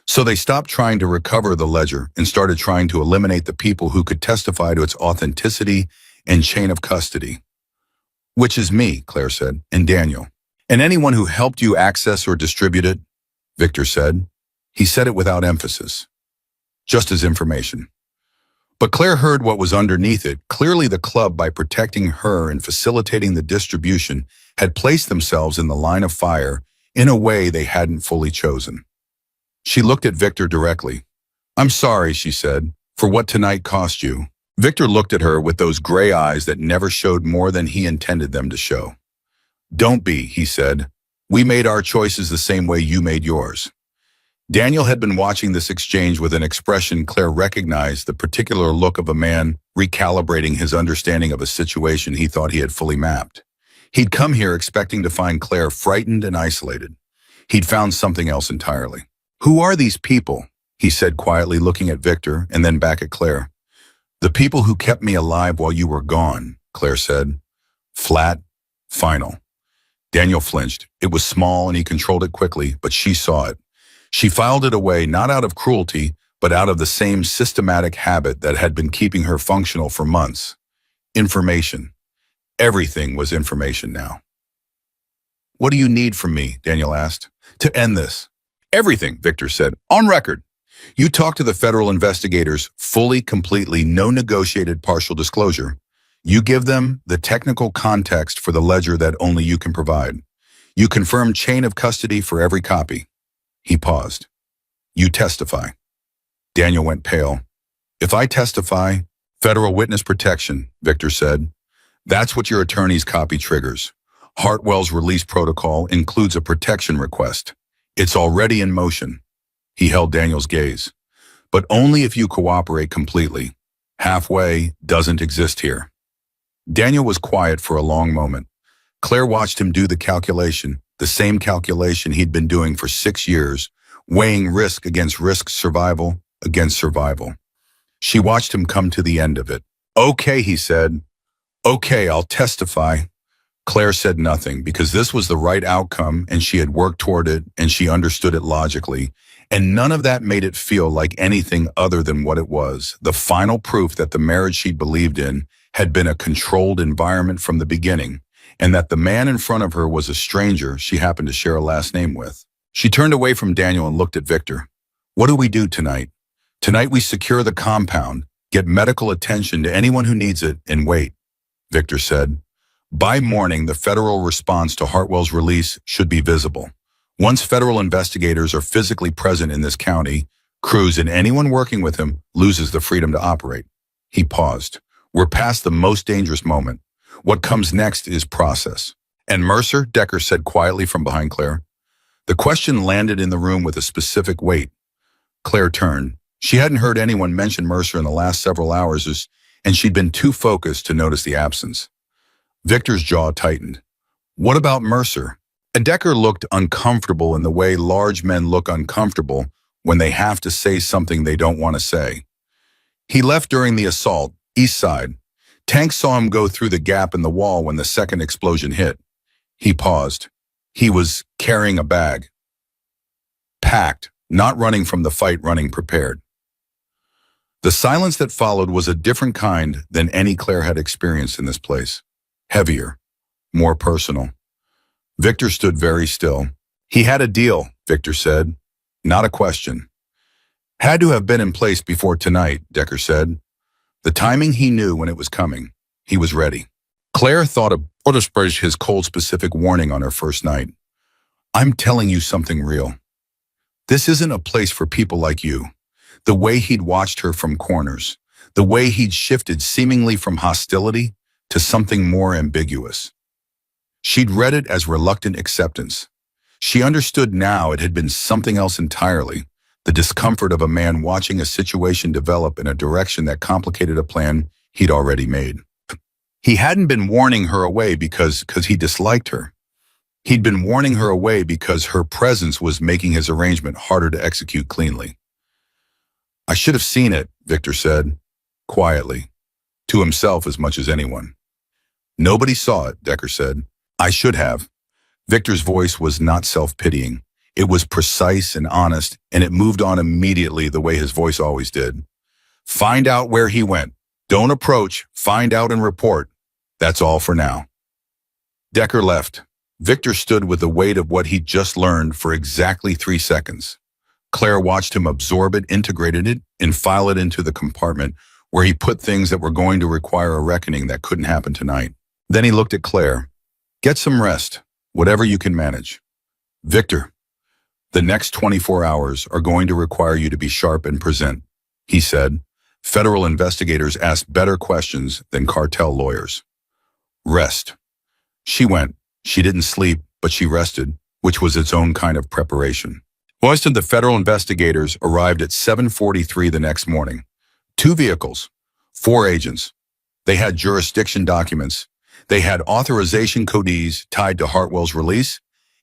So they stopped trying to recover the ledger and started trying to eliminate the people who could testify to its authenticity and chain of custody. Which is me, Claire said, and Daniel. And anyone who helped you access or distribute it, Victor said. He said it without emphasis, just as information. But Claire heard what was underneath it. Clearly the club, by protecting her and facilitating the distribution, had placed themselves in the line of fire in a way they hadn't fully chosen. She looked at Victor directly. I'm sorry, she said, for what tonight cost you. Victor looked at her with those gray eyes that never showed more than he intended them to show. Don't be, he said. We made our choices the same way you made yours. Daniel had been watching this exchange with an expression Claire recognized, the particular look of a man recalibrating his understanding of a situation he thought he had fully mapped. He'd come here expecting to find Claire frightened and isolated. He'd found something else entirely. Who are these people? He said quietly, looking at Victor and then back at Claire. The people who kept me alive while you were gone, Claire said. Flat, final. Daniel flinched. It was small and he controlled it quickly, but she saw it. She filed it away, not out of cruelty, but out of the same systematic habit that had been keeping her functional for months. Information. Everything was information now. What do you need from me? Daniel asked. To end this. Everything, Victor said. On record. You talk to the federal investigators fully, completely, no negotiated partial disclosure. You give them the technical context for the ledger that only you can provide. You confirm chain of custody for every copy. He paused. You testify. Daniel went pale. If I testify, federal witness protection, Victor said. That's what your attorney's copy triggers. Hartwell's release protocol includes a protection request. It's already in motion. He held Daniel's gaze. But only if you cooperate completely. Halfway doesn't exist here. Daniel was quiet for a long moment. Claire watched him do the calculation, the same calculation he'd been doing for 6 years, weighing risk against risk, survival against survival. She watched him come to the end of it. Okay, he said. Okay, I'll testify. Claire said nothing because this was the right outcome and she had worked toward it and she understood it logically. And none of that made it feel like anything other than what it was, the final proof that the marriage she believed in had been a controlled environment from the beginning, and that the man in front of her was a stranger she happened to share a last name with. She turned away from Daniel and looked at Victor. What do we do tonight? Tonight we secure the compound, get medical attention to anyone who needs it, and wait, Victor said. By morning, the federal response to Hartwell's release should be visible. Once federal investigators are physically present in this county, Cruz and anyone working with him loses the freedom to operate. He paused. We're past the most dangerous moment. What comes next is process. And Mercer, Decker said quietly from behind Claire. The question landed in the room with a specific weight. Claire turned. She hadn't heard anyone mention Mercer in the last several hours, and she'd been too focused to notice the absence. Victor's jaw tightened. What about Mercer? And Decker looked uncomfortable in the way large men look uncomfortable when they have to say something they don't want to say. He left during the assault, east side. Tank saw him go through the gap in the wall when the second explosion hit. He paused. He was carrying a bag. Packed, not running from the fight, running prepared. The silence that followed was a different kind than any Claire had experienced in this place. Heavier, more personal. Victor stood very still. He had a deal, Victor said. Not a question. Had to have been in place before tonight, Decker said. The timing he knew when it was coming. He was ready. Claire thought of his cold specific warning on her first night. I'm telling you something real. This isn't a place for people like you. The way he'd watched her from corners, the way he'd shifted seemingly from hostility to something more ambiguous. She'd read it as reluctant acceptance. She understood now it had been something else entirely, the discomfort of a man watching a situation develop in a direction that complicated a plan he'd already made. He hadn't been warning her away because he disliked her. He'd been warning her away because her presence was making his arrangement harder to execute cleanly. I should have seen it, Victor said, quietly, to himself as much as anyone. Nobody saw it, Decker said. I should have. Victor's voice was not self-pitying. It was precise and honest, and it moved on immediately the way his voice always did. Find out where he went. Don't approach, find out and report. That's all for now. Decker left. Victor stood with the weight of what he'd just learned for exactly 3 seconds. Claire watched him absorb it, integrated it, and file it into the compartment where he put things that were going to require a reckoning that couldn't happen tonight. Then he looked at Claire. Get some rest, whatever you can manage. Victor, the next 24 hours are going to require you to be sharp and present, he said. Federal investigators ask better questions than cartel lawyers. Rest. She went. She didn't sleep, but she rested, which was its own kind of preparation. Most of the federal investigators arrived at 7:43 the next morning. 2 vehicles, 4 agents. They had jurisdiction documents. They had authorization codes tied to Hartwell's release,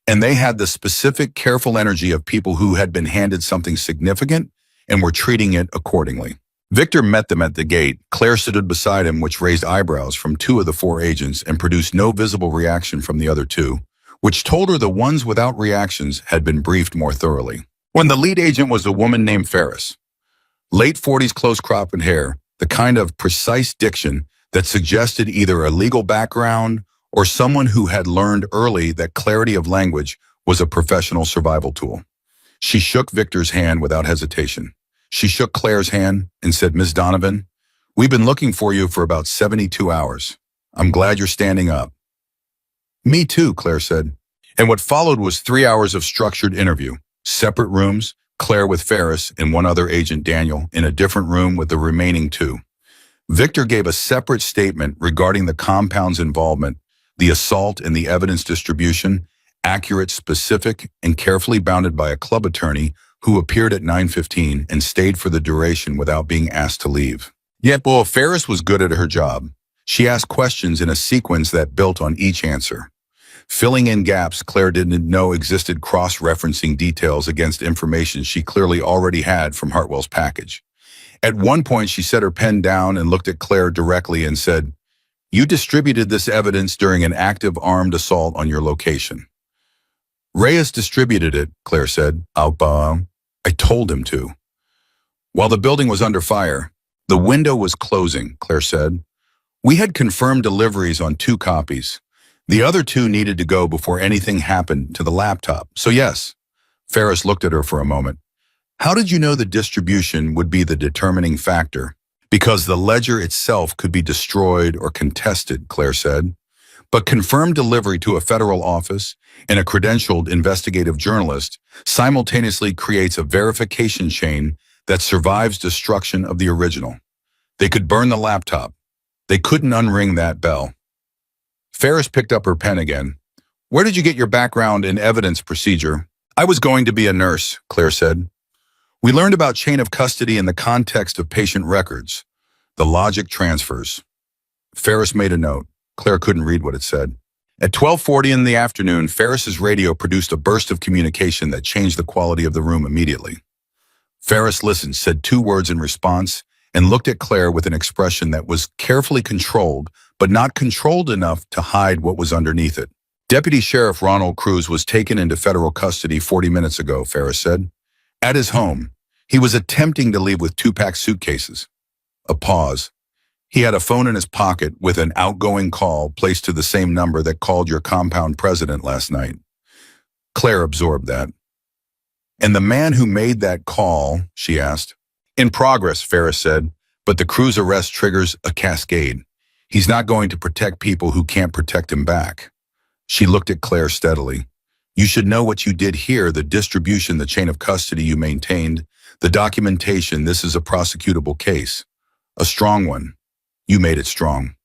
and they had the specific, careful energy of people who had been handed something significant and were treating it accordingly. Victor met them at the gate. Claire stood beside him, which raised eyebrows from 2 of the 4 agents and produced no visible reaction from the other 2, which told her the ones without reactions had been briefed more thoroughly. When the lead agent was a woman named Ferris. Late 40s, close-cropped hair, the kind of precise diction that suggested either a legal background or someone who had learned early that clarity of language was a professional survival tool. She shook Victor's hand without hesitation. She shook Claire's hand and said, Ms. Donovan, we've been looking for you for about 72 hours. I'm glad you're standing up. Me too, Claire said. And what followed was 3 hours of structured interview. Separate rooms, Claire with Ferris and one other agent, Daniel, in a different room with the remaining 2. Victor gave a separate statement regarding the compound's involvement, the assault and the evidence distribution, accurate, specific, and carefully bounded by a club attorney who appeared at 9:15 and stayed for the duration without being asked to leave. Yet, while Ferris was good at her job, she asked questions in a sequence that built on each answer. Filling in gaps Claire didn't know existed, cross-referencing details against information she clearly already had from Hartwell's package. At one point, she set her pen down and looked at Claire directly and said, You distributed this evidence during an active armed assault on your location. Reyes distributed it, Claire said. I told him to. While the building was under fire, the window was closing, Claire said. We had confirmed deliveries on 2 copies. The other 2 needed to go before anything happened to the laptop. So yes. Ferris looked at her for a moment. How did you know the distribution would be the determining factor? Because the ledger itself could be destroyed or contested, Claire said. But confirmed delivery to a federal office and a credentialed investigative journalist simultaneously creates a verification chain that survives destruction of the original. They could burn the laptop. They couldn't unring that bell. Ferris picked up her pen again. Where did you get your background in evidence procedure? I was going to be a nurse, Claire said. We learned about chain of custody in the context of patient records. The logic transfers. Ferris made a note. Claire couldn't read what it said. At 12:40 in the afternoon, Ferris's radio produced a burst of communication that changed the quality of the room immediately. Ferris listened, said 2 words in response, and looked at Claire with an expression that was carefully controlled, but not controlled enough to hide what was underneath it. Deputy Sheriff Ronald Cruz was taken into federal custody 40 minutes ago, Ferris said. At his home, he was attempting to leave with 2-packed suitcases. A pause. He had a phone in his pocket with an outgoing call placed to the same number that called your compound president last night. Claire absorbed that. And the man who made that call, she asked. In progress, Ferris said, but the Cruz arrest triggers a cascade. He's not going to protect people who can't protect him back. She looked at Claire steadily. You should know what you did here, the distribution, the chain of custody you maintained, the documentation. This is a prosecutable case. A strong one. You made it strong.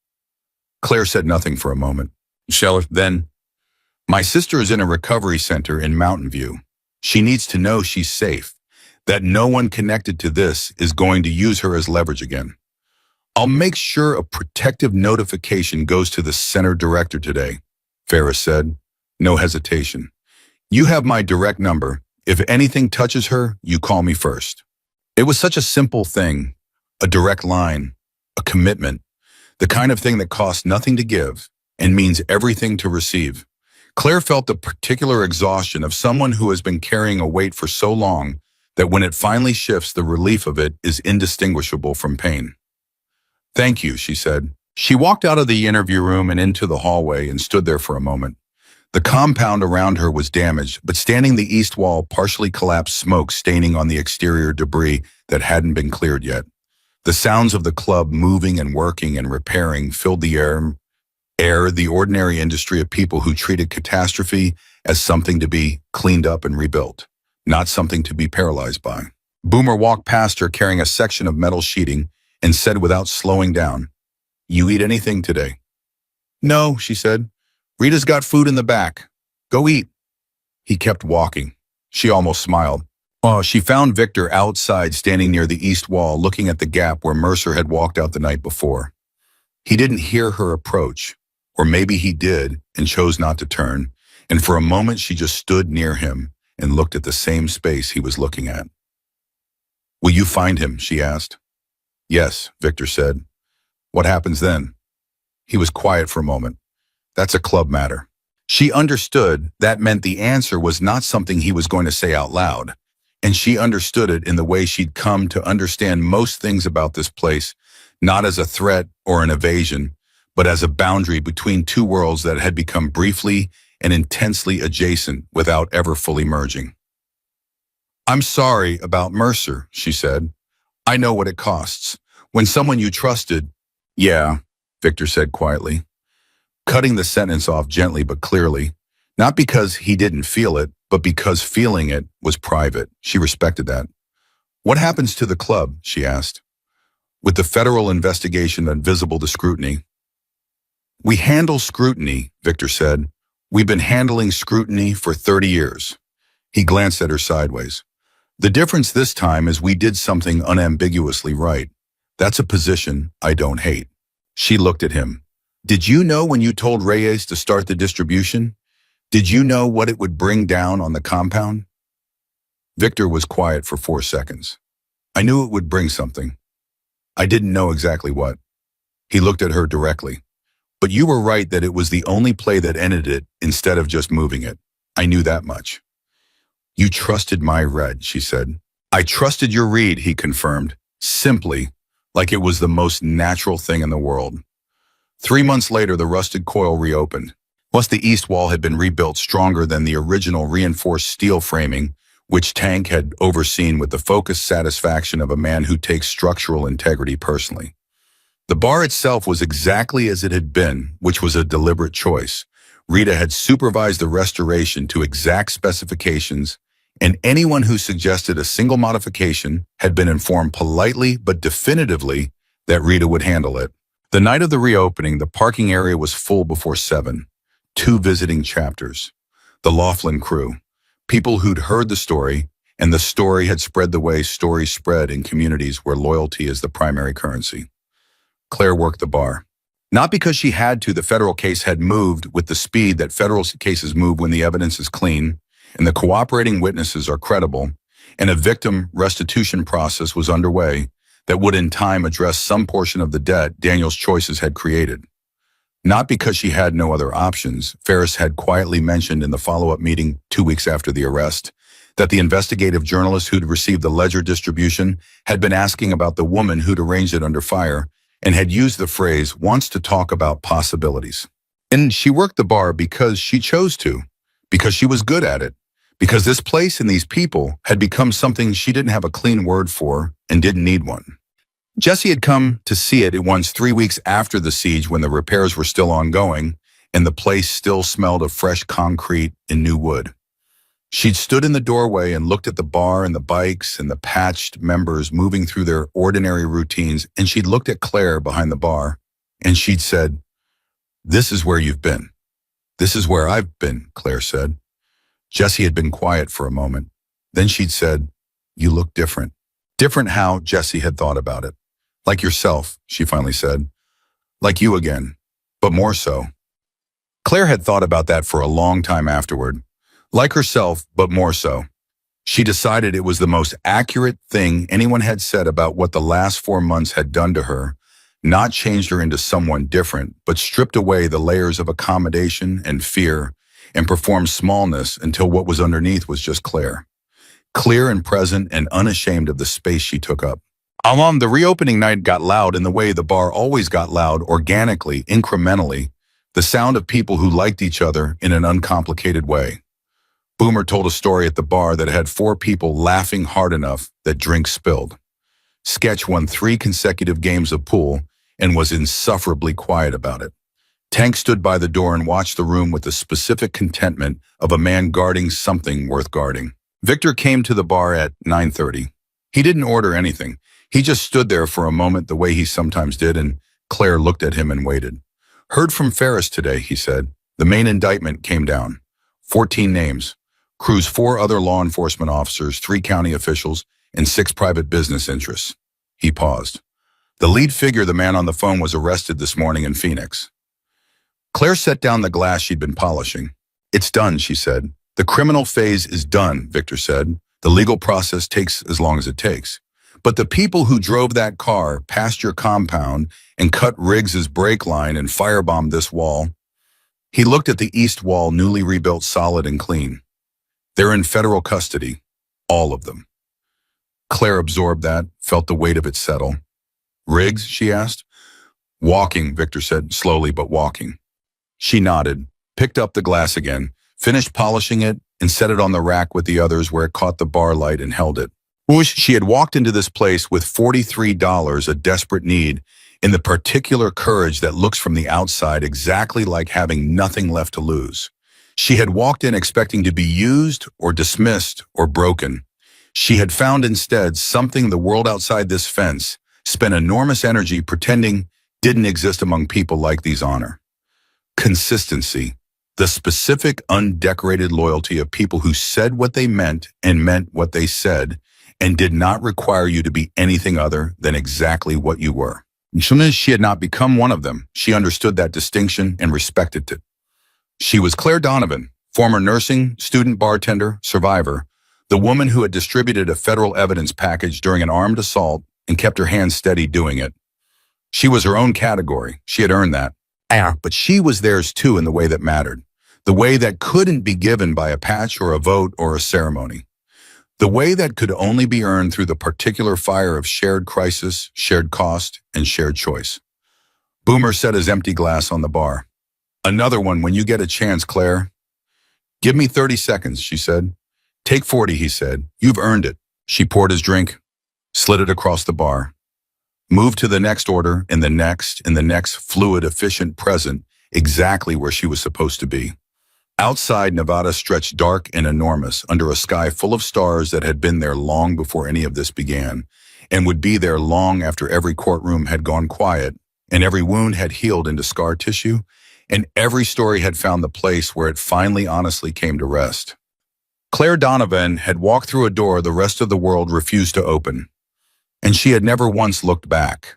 Claire said nothing for a moment. Sheriff, then, my sister is in a recovery center in Mountain View. She needs to know she's safe, that no one connected to this is going to use her as leverage again. I'll make sure a protective notification goes to the center director today, Ferris said. No hesitation. You have my direct number. If anything touches her, you call me first. It was such a simple thing, a direct line, a commitment, the kind of thing that costs nothing to give and means everything to receive. Claire felt the particular exhaustion of someone who has been carrying a weight for so long that when it finally shifts, the relief of it is indistinguishable from pain. Thank you, she said. She walked out of the interview room and into the hallway and stood there for a moment. The compound around her was damaged, but standing the east wall, partially collapsed smoke staining on the exterior debris that hadn't been cleared yet. The sounds of the club moving and working and repairing filled the air, the ordinary industry of people who treated catastrophe as something to be cleaned up and rebuilt, not something to be paralyzed by. Boomer walked past her carrying a section of metal sheeting and said without slowing down, You eat anything today? No, she said. Rita's got food in the back. Go eat. He kept walking. She almost smiled. She found Victor outside, standing near the east wall, looking at the gap where Mercer had walked out the night before. He didn't hear her approach, or maybe he did and chose not to turn, and for a moment she just stood near him and looked at the same space he was looking at. Will you find him? She asked. Yes, Victor said. What happens then? He was quiet for a moment. That's a club matter. She understood that meant the answer was not something he was going to say out loud, and she understood it in the way she'd come to understand most things about this place, not as a threat or an evasion, but as a boundary between 2 worlds that had become briefly and intensely adjacent without ever fully merging. I'm sorry about Mercer, she said. I know what it costs. When someone you trusted... Yeah, Victor said quietly, cutting the sentence off gently but clearly, not because he didn't feel it, but because feeling it was private. She respected that. What happens to the club? She asked. With the federal investigation invisible to scrutiny. We handle scrutiny, Victor said. We've been handling scrutiny for 30 years. He glanced at her sideways. The difference this time is we did something unambiguously right. That's a position I don't hate. She looked at him. Did you know when you told Reyes to start the distribution? Did you know what it would bring down on the compound? Victor was quiet for 4 seconds. I knew it would bring something. I didn't know exactly what. He looked at her directly. But you were right that it was the only play that ended it instead of just moving it. I knew that much. You trusted my read, she said. I trusted your read, he confirmed, simply, like it was the most natural thing in the world. 3 months later, the rusted coil reopened. Plus, the east wall had been rebuilt stronger than the original reinforced steel framing, which Tank had overseen with the focused satisfaction of a man who takes structural integrity personally. The bar itself was exactly as it had been, which was a deliberate choice. Rita had supervised the restoration to exact specifications, and anyone who suggested a single modification had been informed politely but definitively that Rita would handle it. The night of the reopening, the parking area was full before 7. 2 visiting chapters. The Laughlin crew. People who'd heard the story, and the story had spread the way stories spread in communities where loyalty is the primary currency. Claire worked the bar. Not because she had to, the federal case had moved with the speed that federal cases move when the evidence is clean, and the cooperating witnesses are credible, and a victim restitution process was underway that would in time address some portion of the debt Daniel's choices had created. Not because she had no other options. Ferris had quietly mentioned in the follow-up meeting 2 weeks after the arrest that the investigative journalist who'd received the ledger distribution had been asking about the woman who'd arranged it under fire and had used the phrase, wants to talk about possibilities. And she worked the bar because she chose to, because she was good at it, because this place and these people had become something she didn't have a clean word for and didn't need one. Jesse had come to see it once 3 weeks after the siege when the repairs were still ongoing and the place still smelled of fresh concrete and new wood. She'd stood in the doorway and looked at the bar and the bikes and the patched members moving through their ordinary routines, and she'd looked at Claire behind the bar, and she'd said, "This is where you've been. This is where I've been," Claire said. Jesse had been quiet for a moment. Then she'd said, "You look different." Different how Jesse had thought about it. "Like yourself," she finally said. "Like you again, but more so." Claire had thought about that for a long time afterward. Like herself, but more so. She decided it was the most accurate thing anyone had said about what the last 4 months had done to her, not changed her into someone different, but stripped away the layers of accommodation and fear and performed smallness until what was underneath was just Claire. Clear and present and unashamed of the space she took up. The reopening night got loud in the way the bar always got loud, organically, incrementally, the sound of people who liked each other in an uncomplicated way. Boomer told a story at the bar that had 4 people laughing hard enough that drinks spilled. Sketch won 3 consecutive games of pool and was insufferably quiet about it. Tank stood by the door and watched the room with the specific contentment of a man guarding something worth guarding. Victor came to the bar at 9:30. He didn't order anything. He just stood there for a moment the way he sometimes did, and Claire looked at him and waited. "Heard from Ferris today," he said. "The main indictment came down. 14 names. Crew's 4 other law enforcement officers, 3 county officials, and 6 private business interests." He paused. "The lead figure, the man on the phone, was arrested this morning in Phoenix." Claire set down the glass she'd been polishing. "It's done," she said. "The criminal phase is done," Victor said. "The legal process takes as long as it takes. But the people who drove that car past your compound and cut Riggs's brake line and firebombed this wall," he looked at the east wall, newly rebuilt, solid and clean. "They're in federal custody, all of them." Claire absorbed that, felt the weight of it settle. "Riggs?" she asked. "Walking," Victor said, "slowly but walking." She nodded, picked up the glass again, finished polishing it, and set it on the rack with the others where it caught the bar light and held it. She had walked into this place with $43, a desperate need, in the particular courage that looks from the outside exactly like having nothing left to lose. She had walked in expecting to be used or dismissed or broken. She had found instead something the world outside this fence spent enormous energy pretending didn't exist among people like these honor. Consistency, the specific undecorated loyalty of people who said what they meant and meant what they said and did not require you to be anything other than exactly what you were. As soon as she had not become one of them, she understood that distinction and respected it. She was Claire Donovan, former nursing, student bartender, survivor, the woman who had distributed a federal evidence package during an armed assault and kept her hands steady doing it. She was her own category. She had earned that. But she was theirs too in the way that mattered, the way that couldn't be given by a patch or a vote or a ceremony, the way that could only be earned through the particular fire of shared crisis, shared cost, and shared choice. Boomer set his empty glass on the bar. "Another one when you get a chance, Claire." "Give me 30 seconds, she said. "Take 40, he said. "You've earned it." She poured his drink, slid it across the bar. Moved to the next order, in the next fluid, efficient present, exactly where she was supposed to be. Outside, Nevada stretched dark and enormous under a sky full of stars that had been there long before any of this began, and would be there long after every courtroom had gone quiet, and every wound had healed into scar tissue, and every story had found the place where it finally honestly came to rest. Claire Donovan had walked through a door the rest of the world refused to open, and she had never once looked back.